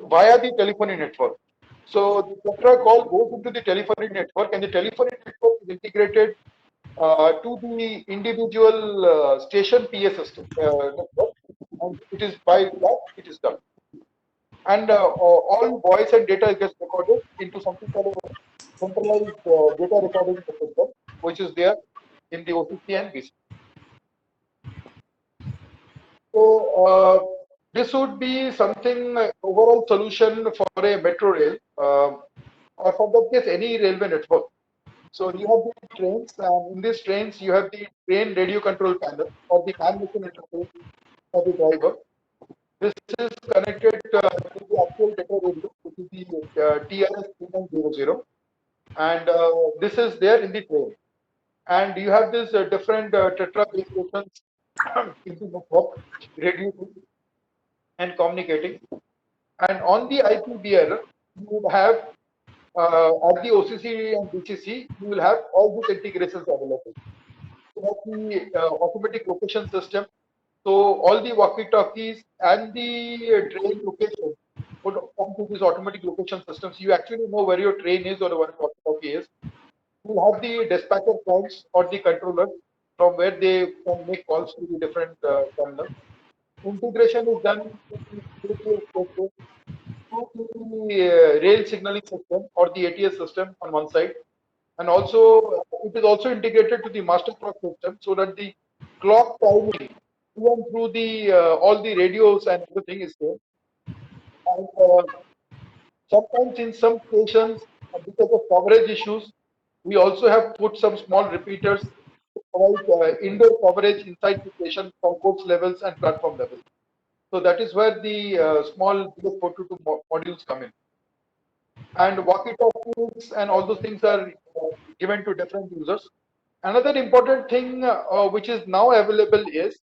via the telephony network. So the Tetra call goes into the telephony network, and the telephony network is integrated to the individual station PA system network, and it is by that it is done. And all voice and data gets recorded into something called a centralized data recording system, which is there in the OCC and BC. So this would be something overall solution for a metro rail, or for that case any railway network. So you have the trains, and in these trains you have the train radio control panel or the man-machine interface for the driver. This is connected to the actual data radio, which is the TRS 3900, and this is there in the train. And you have this different Tetra base stations in the network, radio and communicating. And on the IP bearer, you would have at the OCC and BCC, you will have all these integrations available. You have the automatic location system. So all the walkie-talkies and the train location would come to these automatic location systems. You actually know where your train is or where your walkie-talkie is. You will have the dispatcher points or the controllers from where they can make calls to the different terminals. Integration is done to the rail signaling system or the ATS system on one side, and also it is also integrated to the master clock system, so that the clock timing even through the all the radios and everything is there. And sometimes in some stations, because of coverage issues, we also have put some small repeaters to provide indoor coverage inside the station from coach levels and platform levels. So that is where the small BS422 modules come in. And walkie-talkies and all those things are given to different users. Another important thing which is now available is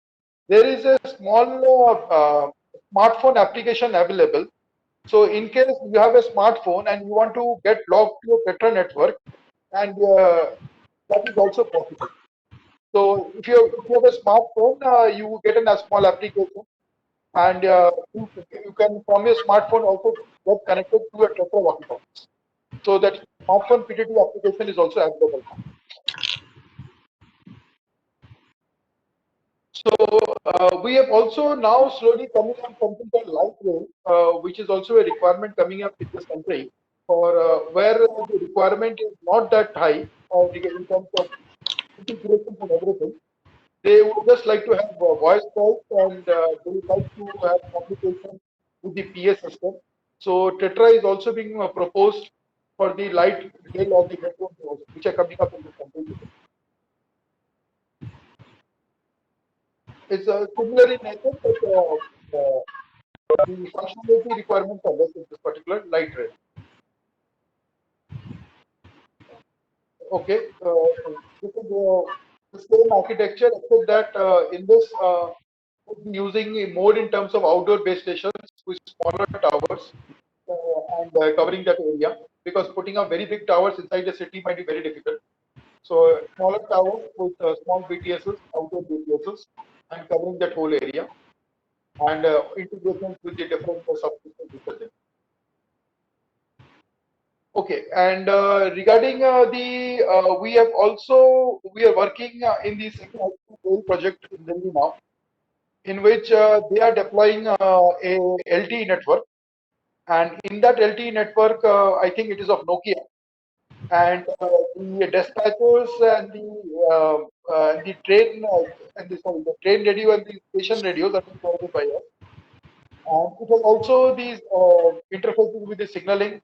there is a small smartphone application available. So in case you have a smartphone and you want to get logged to a Tetra network, and that is also possible. So if you have a smartphone, you get a small application, and you can from your smartphone also get connected to a Tetra walkie-talkie. So that smartphone PTT application is also available. We have also now slowly coming up something called light rail, which is also a requirement coming up in this country for where the requirement is not that high in terms of integration and everything. They would just like to have voice calls and they would like to have communication with the PA system. So Tetra is also being proposed for the light rail or the metro trains, which are coming up in this country. It's similar in nature, but the functionality requirements are less in this particular light rail. Okay, this is the same architecture, except that in this we'll be using a mode in terms of outdoor base stations with smaller towers and covering that area, because putting up very big towers inside the city might be very difficult. So smaller towers with small BTSs, outdoor BTSs, and covering that whole area, and integrations with the different subsystems which are there. Okay, and regarding we are working in the second rail project in Delhi now, in which they are deploying a LTE network, and in that LTE network, I think it is of Nokia, and the dispatchers and the train the train radio and the station radios are being provided by us, and it has also these interfaces with the signaling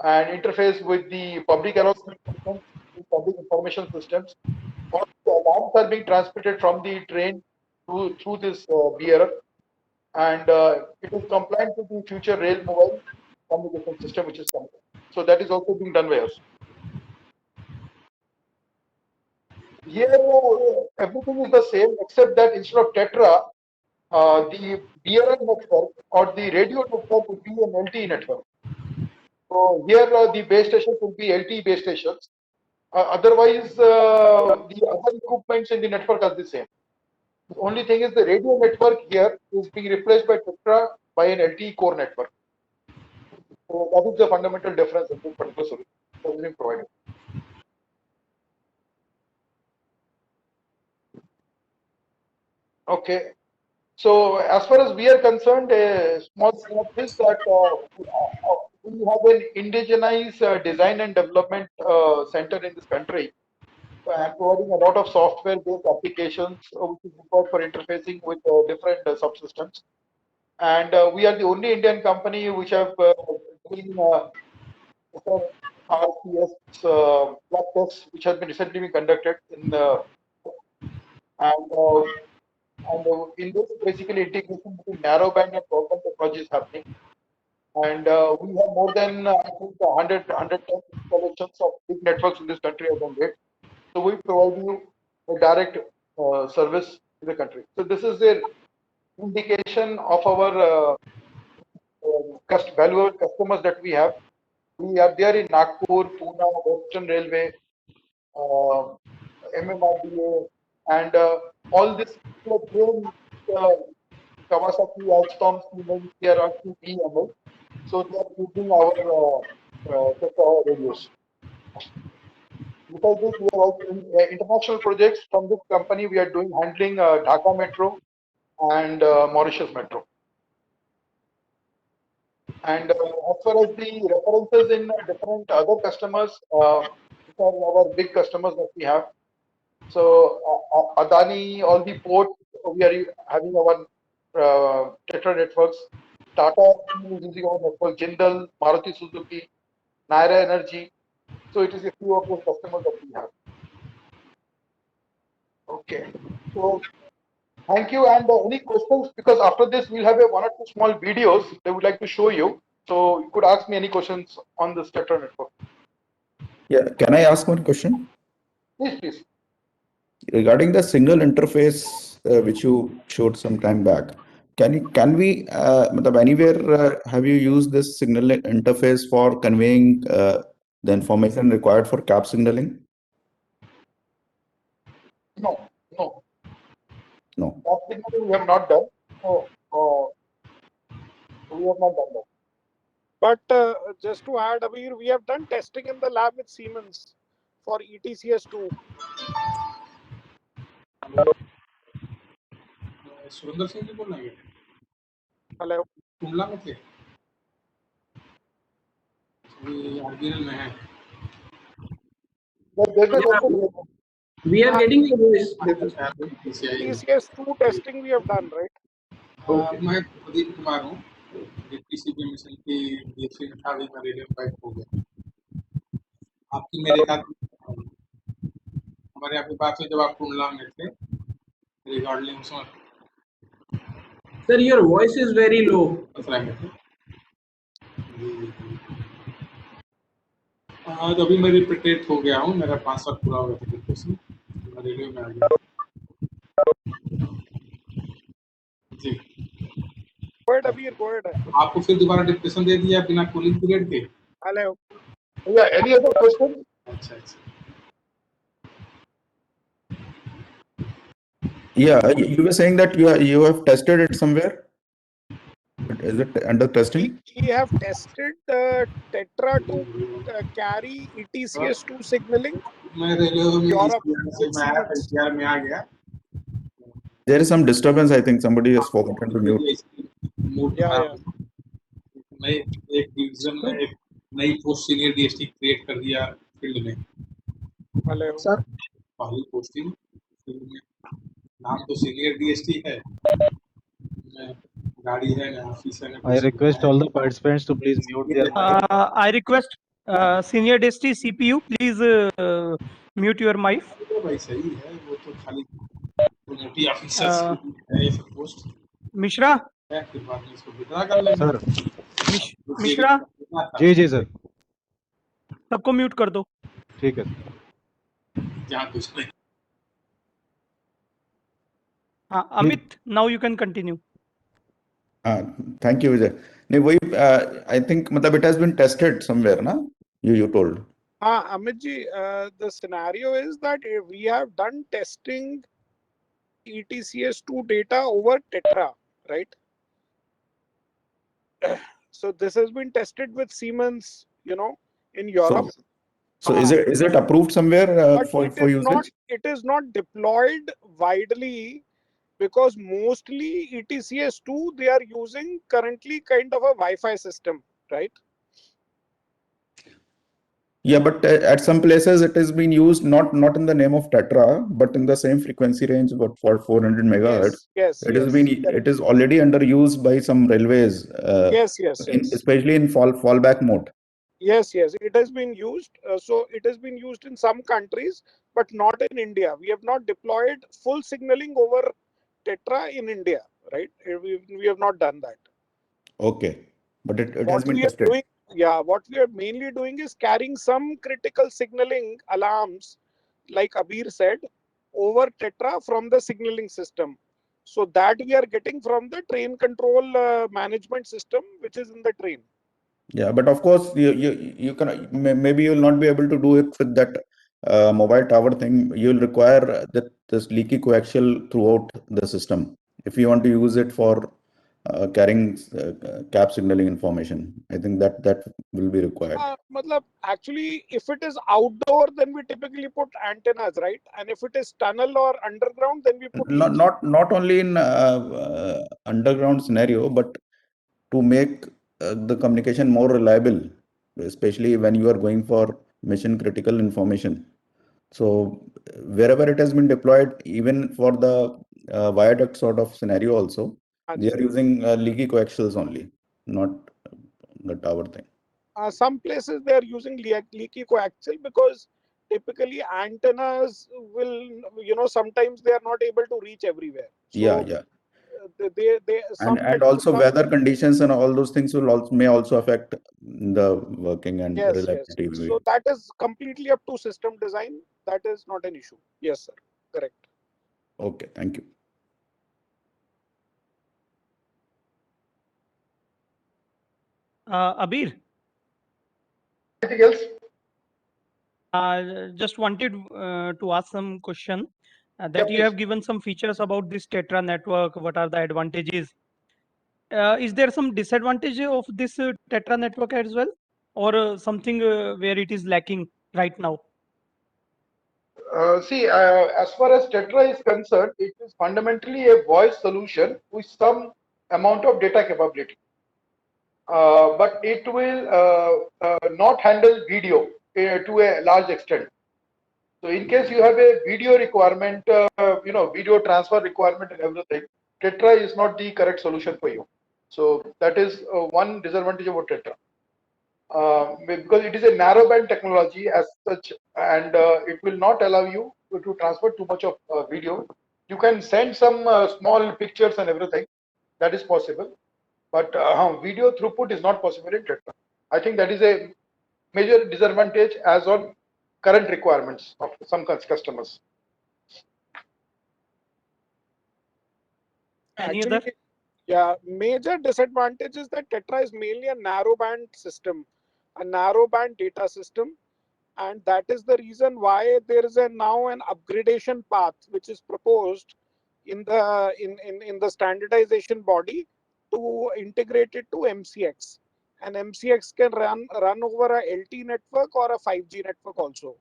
and interface with the public announcement systems, the public information systems. All the alarms are being transmitted from the train through this bearer, and it is compliant with the future rail mobile communication system, which is coming. So that is also being done by us. Here, everything is the same, except that instead of Tetra, the bearer network or the radio network would be an LTE network. So here, the base stations will be LTE base stations. Otherwise, the other equipments in the network are the same. The only thing is the radio network here is being replaced by Tetra by an LTE core network. So that is the fundamental difference in this particular solution that is being provided. Okay. So as far as we are concerned, a small synopsis that we have an indigenized design and development center in this country, and providing a lot of software-based applications which is required for interfacing with different subsystems. And we are the only Indian company which have been RCS blood tests, which has been recently been conducted in and in this basically integration between narrowband and broadband technology is happening. And we have more than I think 110 installations of big networks in this country as on date. So we provide you a direct service in the country. So this is the indication of our valuable customers that we have. We are there in Nagpur, Pune, Western Railway, MMRDA, and all this train Kawasaki, Alstom, Siemens, they are actually EML. So they are using our Tetra radios. Because this, we are also in international projects from this company. We are doing handling Dhaka Metro and Mauritius Metro. And as far as the references in different other customers, which are our big customers that we have. So Adani, all the ports, we are having our Tetra networks. Tata is using our network. Jindal, Maruti Suzuki, Naira Energy. So it is a few of those customers that we have. Okay. So thank you. And any questions? Because after this, we'll have one or two small videos they would like to show you. So you could ask me any questions on this Tetra network. Yeah, can I ask one question? Please, please. Regarding the single interface which you showed some time back, can we anywhere have you used this signal interface for conveying the information required for cap signaling? No, no. No. That signaling we have not done. So we have not done that. But just to add, Abir, we have done testing in the lab with Siemens for ETCS2. Surendra Singh ji बोल रहे हैं Hello. Tundla में थे अभी RBL में है We are getting your voice. PCI TCS2 testing we have done, right? मैं प्रदीप कुमार हूँ पीसीबी मिशन की डीएससी में था अभी मैं रेडियो फाइट हो गया आपकी मेरे साथ हमारे यहाँ पे बात हुई जब आप टुंडला में थे regarding Sir, your voice is very low. Mathura में थे आज अभी मैं रिप्रेटेड हो गया हूँ मेरा 5 साल पूरा हो गया था डिप्रेशन मैं रेडियो में आ गया जी Go ahead, Abir, go ahead. आपको फिर दोबारा डिप्रेशन दे दिया बिना कूलिंग पीरियड के Hello. Yeah, any other question? अच्छा अच्छा Yeah, you were saying that you have tested it somewhere. Is it under testing? We have tested Tetra to carry ETCS2 signaling. मैं radio में Europe से मैं आया HR में आ गया There is some disturbance. I think somebody has forgotten to mute. Mood Yeah, नए एक division में एक नई पोस्ट सीनियर डीएसटी क्रिएट कर दिया फील्ड में Hello. Sir, पहली पोस्टिंग फील्ड में नाम तो सीनियर डीएसटी है मैं गाड़ी है ना ऑफिस है ना I request all the participants to please mute their mic. I request senior DST CPU, please mute your mic. तो भाई सही है वो तो खाली मोटी ऑफिसर्स है ये सब पोस्ट Mishra, है फिर बाद में इसको विड्रा कर लेना Sir, Mishra, जी sir, सबको म्यूट कर दो. ठीक है. जहाँ कुछ नहीं हाँ, Amit, now you can continue. Thank you, Vijay. नहीं वही I think मतलब it has been tested somewhere, ना? You told. Amit ji, the scenario is that we have done testing ETCS2 data over Tetra, right? So this has been tested with Siemens, in Europe. So is it approved somewhere But for it usage? is not deployed widely because mostly ETCS2 they are using currently kind of a Wi-Fi system, right? Yeah, but at some places it is being used not in the name of Tetra, but in the same frequency range, but for 400 megahertz. Yes. It is already under use by some railways. Yes. Especially in fallback mode. Yes, it has been used. So it has been used in some countries, but not in India. We have not deployed full signaling over Tetra in India, right? We have not done that. Okay, but it has What been we are tested. doing, what we are mainly doing is carrying some critical signaling alarms, like Abir said, over Tetra from the signaling system. So that we are getting from the train control management system, which is in the train. Yeah, but of course you can maybe you will not be able to do it with that mobile tower thing. You will require this leaky coaxial throughout the system if you want to use it for carrying cap signaling information. I think that will be required. Actually, if it is outdoor, then we typically put antennas, right? And if it is tunnel or underground, then we put Not only in underground scenario, but to make the communication more reliable, especially when you are going for mission critical information. So wherever it has been deployed, even for the viaduct sort of scenario also, they are using leaky coaxials only, not the tower thing. Some places they are using leaky coaxial because typically antennas will, sometimes they are not able to reach everywhere. So Yeah. And also weather conditions and all those things may also affect the working and yes. reliability. So that is completely up to system design. That is not an issue. Yes, sir. Correct. Okay, thank you. Abir, Anything else? just wanted to ask some question that you please. have given some features about this Tetra network. What are the advantages? Is there some disadvantage of this Tetra network as well, or something where it is lacking right now? As far as Tetra is concerned, it is fundamentally a voice solution with some amount of data capability. But it will not handle video to a large extent. So in case you have a video requirement, video transfer requirement and everything, Tetra is not the correct solution for you. So that is one disadvantage about Tetra. Because it is a narrowband technology as such, and it will not allow you to transfer too much of video. You can send some small pictures and everything, that is possible, but video throughput is not possible in Tetra. I think that is a major disadvantage as on current requirements of some customers. Any other? Actually, yeah, major disadvantage is that Tetra is mainly a narrowband system, a narrowband data system, and that is the reason why there is a now an upgradation path which is proposed in the standardization body to integrate it to MCX, and MCX can run over a LT network or a 5G network also.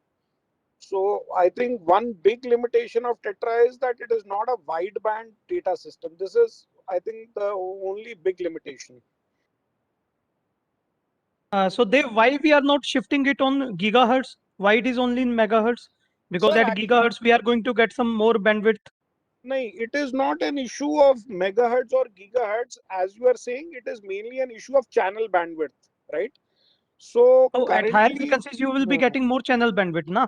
So I think one big limitation of Tetra is that it is not a wideband data system. This is, I think, the only big limitation. So why we are not shifting it on gigahertz? Why it is only in megahertz? Because Sir, at gigahertz we are going to get some more bandwidth. No, it is not an issue of megahertz or gigahertz. As you are saying, it is mainly an issue of channel bandwidth, right? So Oh, at higher currently, frequencies you will be Hmm. getting more channel bandwidth, na?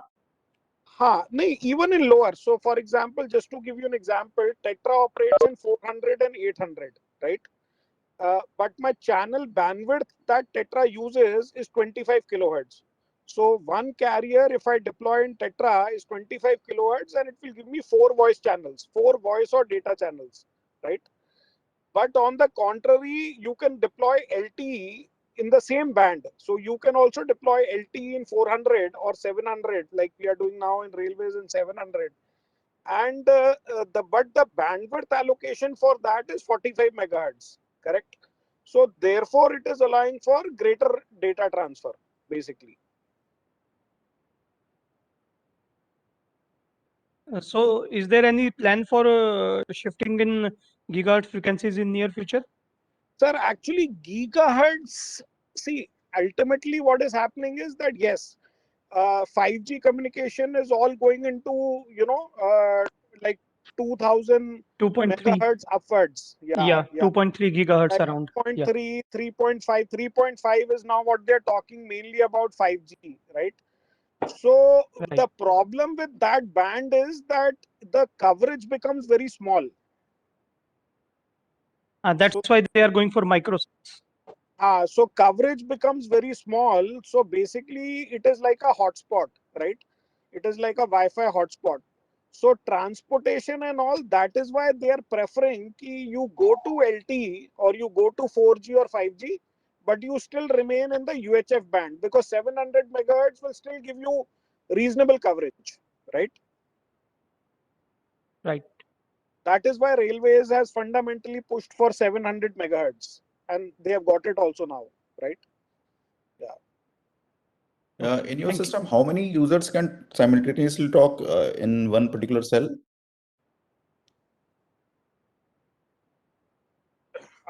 No, even in lower. So for example, just to give you an example, Tetra operates in 400 and 800, right? But my channel bandwidth that Tetra uses is 25 kilohertz. So one carrier, if I deploy in Tetra, is 25 kilohertz, and it will give me 4 voice or data channels, right? But on the contrary, you can deploy LTE in the same band. So you can also deploy LTE in 400 or 700, like we are doing now in railways in 700. And but the bandwidth allocation for that is 45 megahertz, correct? So therefore, it is allowing for greater data transfer, basically. So is there any plan for shifting in gigahertz frequencies in near future? Sir, actually, gigahertz, see, ultimately what is happening is that, yes, 5G communication is all going into, like 2000 2.3. megahertz upwards. Yeah, 2.3 gigahertz Like around. 3.3, 3.5, 3.5 is now what they're talking mainly about 5G, right? So Right. the problem with that band is that the coverage becomes very small. That's So, why they are going for micros. so coverage becomes very small. So basically, it is like a hotspot, right? It is like a Wi-Fi hotspot. So transportation and all, that is why they are preferring ki you go to LTE or you go to 4G or 5G, but you still remain in the UHF band, because 700 megahertz will still give you reasonable coverage, right? Right. That is why Railways has fundamentally pushed for 700 megahertz, and they have got it also now, right? In your Thank you. system, how many users can simultaneously talk in one particular cell?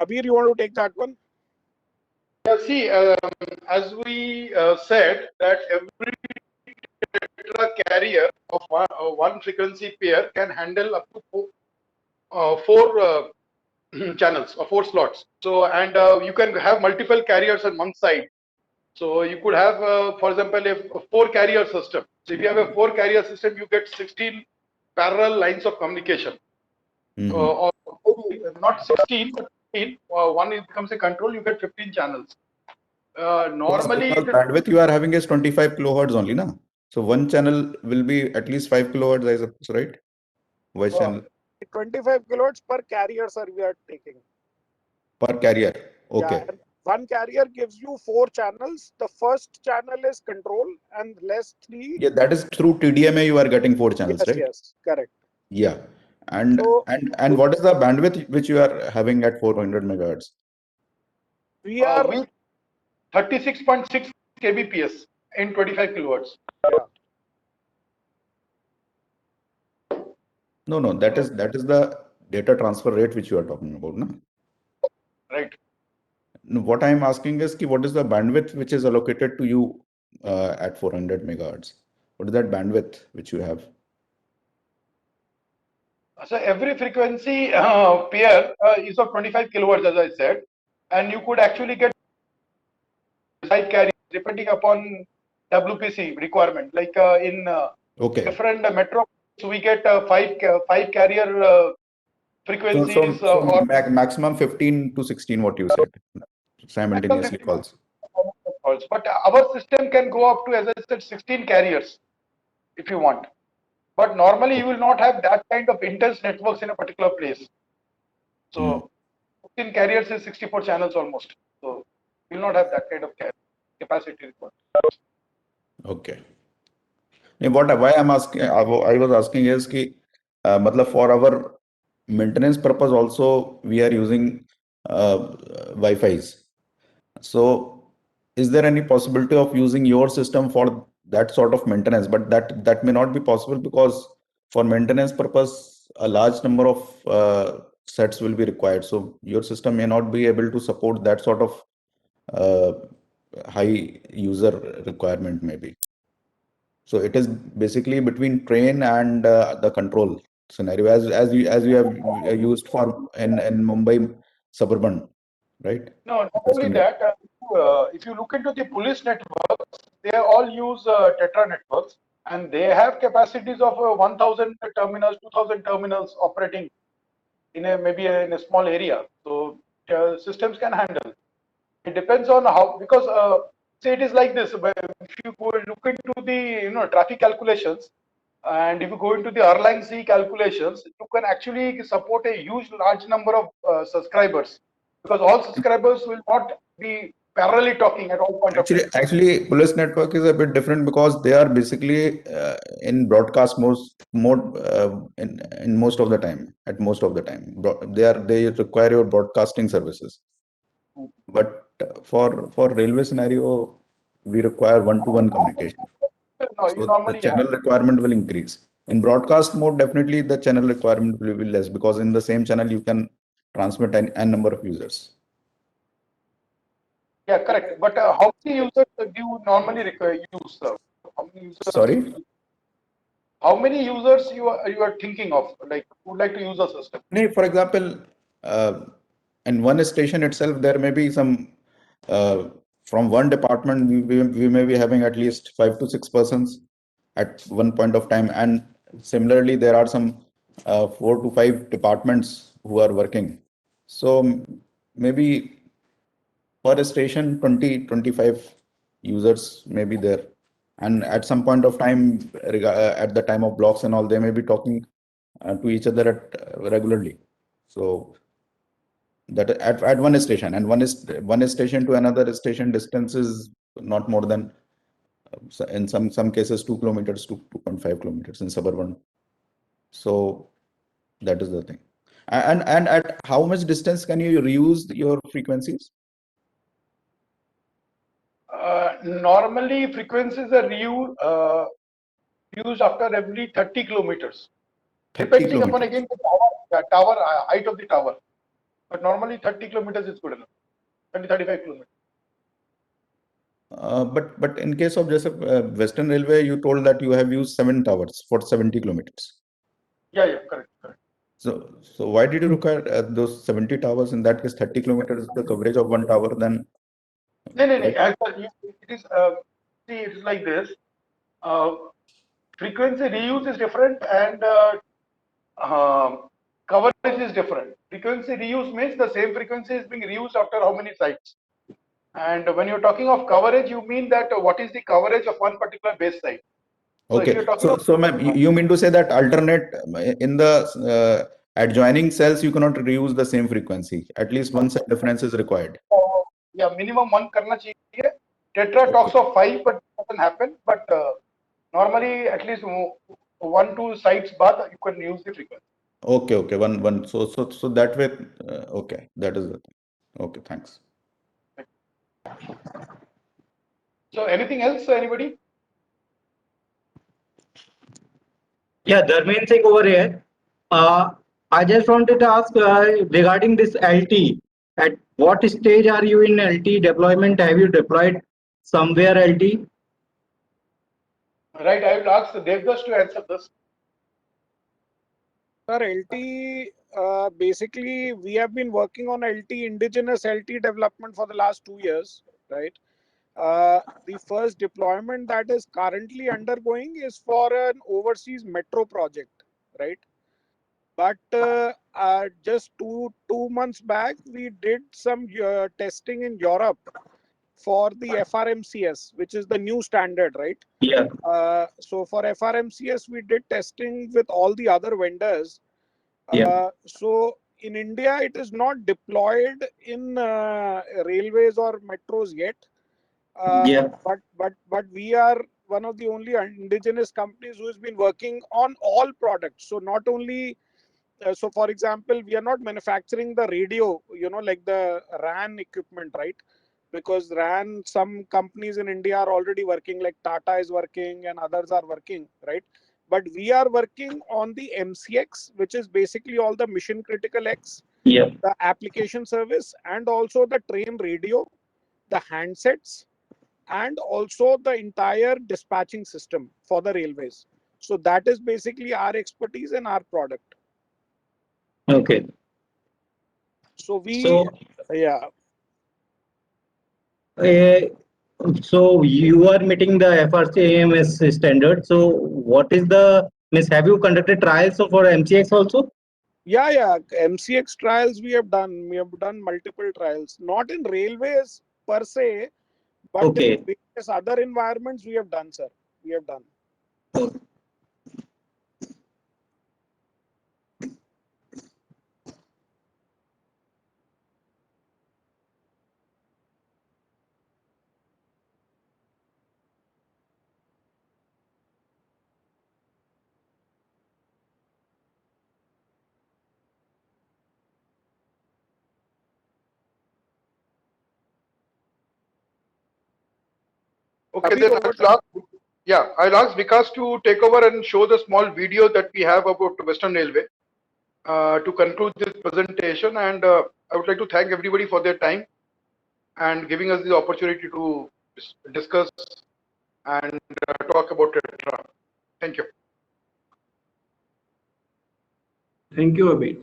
Abir, you want to take that one? As we said that every Tetra carrier of one frequency pair can handle up to four channels or 4 slots. So, and you can have multiple carriers on one side. So you could have, for example, a 4 carrier system. So if you have a 4 carrier system, you get 16 parallel lines of communication. Or not 16, but 15. One becomes a control, you get 15 channels. Normally, Because bandwidth you are having is 25 kilohertz only, na? So one channel will be at least 5 kilohertz, I suppose, right? Voice channel 25 kilohertz per carrier, sir, we are taking. per carrier. Yeah, Okay. and one carrier gives you 4 channels. The first channel is control, and less 3. Yeah, that is through TDMA you are getting 4 channels, right? Yes, correct. Yeah. And So and what is the bandwidth which you are having at 400 megahertz? we are, with 36.6 kbps in 25 kilohertz. yeah. No, that is the data transfer rate which you are talking about, no? Right. No, what I am asking is what is the bandwidth which is allocated to you at 400 megahertz? What is that bandwidth which you have? So every frequency pair is of 25 kilohertz, as I said, and you could actually get 5 carriers depending upon WPC requirement. Like in Okay. different metro, we get five carrier frequencies or Maximum 15 to 16, what you said, simultaneously calls. calls. But our system can go up to, as I said, 16 carriers if you want. But normally you will not have that kind of intense networks in a particular place. So 15 carriers is 64 channels almost. So you will not have that kind of capacity required. Okay. Why I'm asking, I was asking is कि मतलब for our maintenance purpose also we are using Wi-Fi's. So is there any possibility of using your system for that sort of maintenance? But that may not be possible because for maintenance purpose, a large number of sets will be required. So your system may not be able to support that sort of high user requirement maybe. So it is basically between train and the control scenario as you have used for in Mumbai suburban, right? No, not only that. If you look into the police networks, they all use Tetra networks, and they have capacities of 1,000 terminals, 2,000 terminals operating in maybe in a small area. So systems can handle. It depends on how, because say it is like this. If you go look into the traffic calculations, and if you go into the Erlang C calculations, you can actually support a huge large number of subscribers, because all subscribers will not be parallelly talking at all point of time. Actually, police network is a bit different because they are basically in broadcast mode in most of the time. At most of the time, they require your broadcasting services. But for railway scenario, we require one-to-one communication. No, So you the normally channel requirement will increase. In broadcast mode, definitely the channel requirement will be less because in the same channel you can transmit n number of users. yeah, correct. But how many users do you normally use? How many users? Sorry? How many users you are thinking of? Like would like to use a system? For example, in one station itself, there may be some from one department. We may be having at least 5 to 6 persons at one point of time, and similarly, there are some 4 to 5 departments who are working. So maybe per station 20-25 users may be there, and at some point of time at the time of blocks and all, they may be talking to each other regularly. So that at one station, and one station to another station distance is not more than in some cases 2 kilometers to 2.5 kilometers in suburban. So that is the thing. And at how much distance can you reuse your frequencies? Normally, frequencies are used after every 30 kilometers, 30 depending upon kilometers. again the tower height of the tower. But normally 30 kilometers is good enough. 35 kilometers. But in case of just Western Railway, you told that you have used 7 towers for 70 kilometers. Yeah, correct. So why did you require those 70 towers? In that case, 30 kilometers is the coverage of one tower. Then No. right? It is see, it is like this. Frequency reuse is different, and coverage is different. Frequency reuse means the same frequency is being reused after how many sites. And when you're talking of coverage, you mean that what is the coverage of one particular base site? So if Okay. you're talking So ma'am, you mean to say that alternate in the adjoining cells, you cannot reuse the same frequency. At least one set difference is required. yeah, minimum one karna chahiye. Tetra talks of 5, but it doesn't happen. But normally, at least 1-2 sites baad you can use the frequency. Okay. One. So that way. Okay. That is the thing. Okay. Thanks. So anything else, anybody? Yeah, Dharmendra Singh over here. I just wanted to ask regarding this LT. At what stage are you in LT deployment? Have you deployed somewhere LT? Right, I will ask Devdas to answer this. Sir, LT, basically, we have been working on LT, indigenous LT development for the last 2 years, right? The first deployment that is currently undergoing is for an overseas metro project, right? But just two months back, we did some testing in Europe for the FRMCS, which is the new standard, right? Yeah. So for FRMCS, we did testing with all the other vendors. Yeah. So in India, it is not deployed in railways or metros yet. Yeah. But we are one of the only indigenous companies who has been working on all products. So not only so for example, we are not manufacturing the radio, like the RAN equipment, right? Because RAN, some companies in India are already working, like Tata is working and others are working, right? But we are working on the MCX, which is basically all the mission critical X, Yeah. the application service, and also the train radio, the handsets, and also the entire dispatching system for the railways. So that is basically our expertise and our product. Okay. So So, yeah. uh, so you are meeting the FRC AMS standard. So what is the, means have you conducted trials for MCX also? Yeah. MCX trials we have done. We have done multiple trials, not in railways per se, but Okay. in various other environments we have done, sir. We have done. Okay, Abhi, then over to I'll ask Vikas to take over and show the small video that we have about Western Railway to conclude this presentation. And I would like to thank everybody for their time and giving us the opportunity to discuss and talk about Tetra. Thank you. Thank you, Abhi.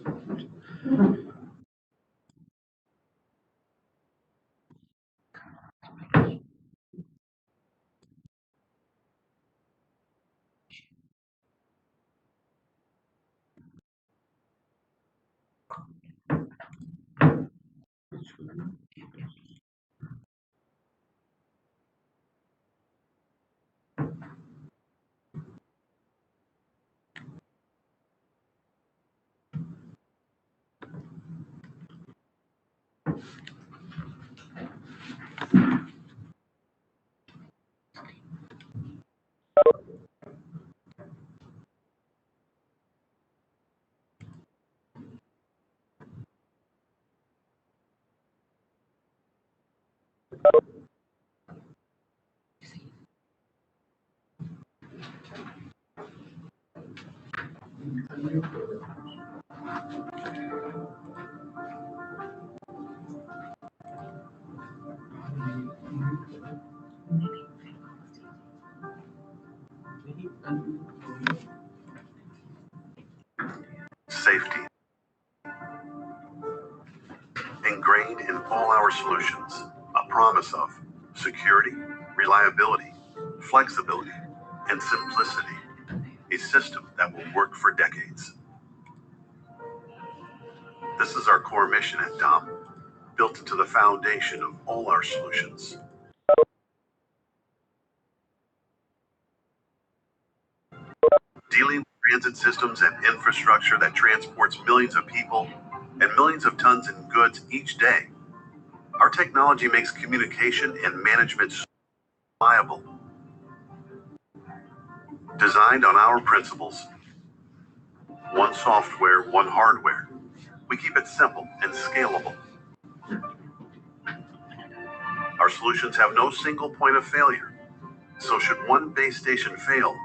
Safety ingrained in all our solutions, a promise of security, reliability, flexibility, and simplicity, a system that will work for decades. This is our core mission at DOM, built into the foundation of all our solutions. Dealing with transit systems and infrastructure that transports millions of people and millions of tons in goods each day, our technology makes communication and management reliable. Designed on our principles, one software, one hardware, we keep it simple and scalable. Our solutions have no single point of failure, so should one base station fail,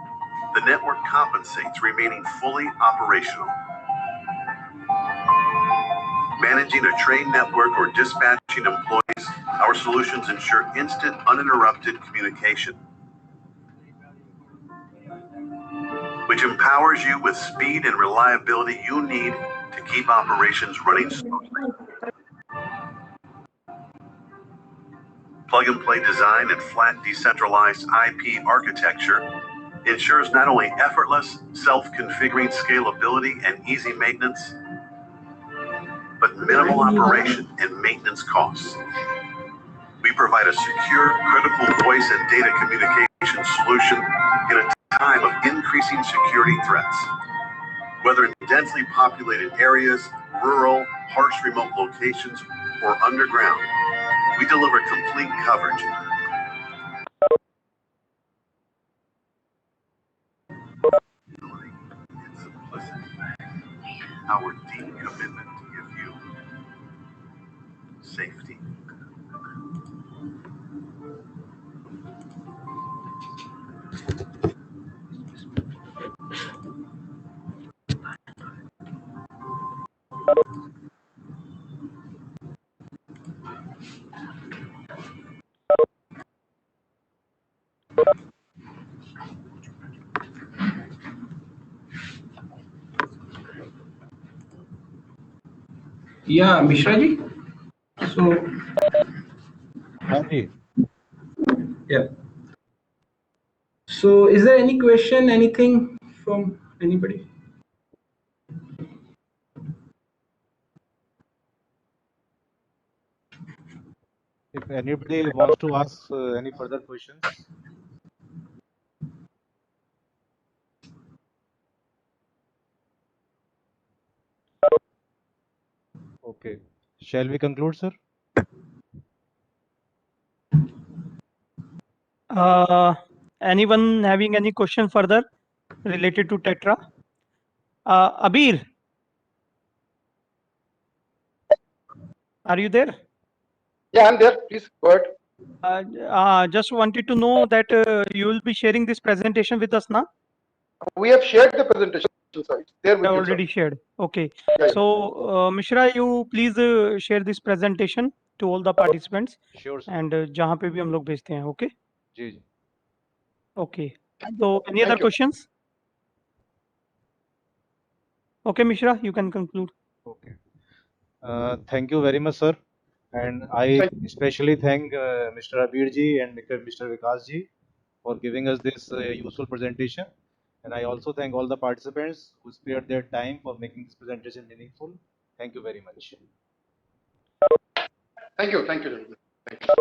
the network compensates, remaining fully operational. managing a train network or dispatching employees, our solutions ensure instant, uninterrupted communication, which empowers you with speed and reliability you need to keep operations running smoothly. Plug-and-play design and flat decentralized IP architecture ensures not only effortless, self-configuring scalability and easy maintenance, but minimal operation and maintenance costs. We provide a secure, critical voice and data communication solution in a time of increasing security threats. Whether in densely populated areas, rural, harsh remote locations, or underground, we deliver complete coverage. And simplicity. Our deep commitment to give you safety. Yeah, Mishra ji. So, हाँ जी. yeah. So, is there any question, anything from anybody? If anybody wants to ask any further questions. Okay. Shall we conclude, sir? Anyone having any question further related to Tetra? Abir, are you there? Yeah, I'm there. Please go ahead. Just wanted to know that you will be sharing this presentation with us now? We have shared the presentation, sir. It's there with you, sir. Already shared. Okay. Yeah, yeah. So, Mishra, you please share this presentation to all the participants Sure, sir. and जहाँ पे भी हम लोग भेजते हैं. Okay. Ji ji. Okay. So, any other Thank you. questions? Okay, Mishra, you can conclude. Okay. Thank you very much, sir. And I Thank especially thank Mr. Abir ji and Mr. Vikas ji for giving us this useful presentation. And I also thank all the participants who spared their time for making this presentation meaningful. Thank you very much. Thank you. Thank you, gentlemen. Thank you.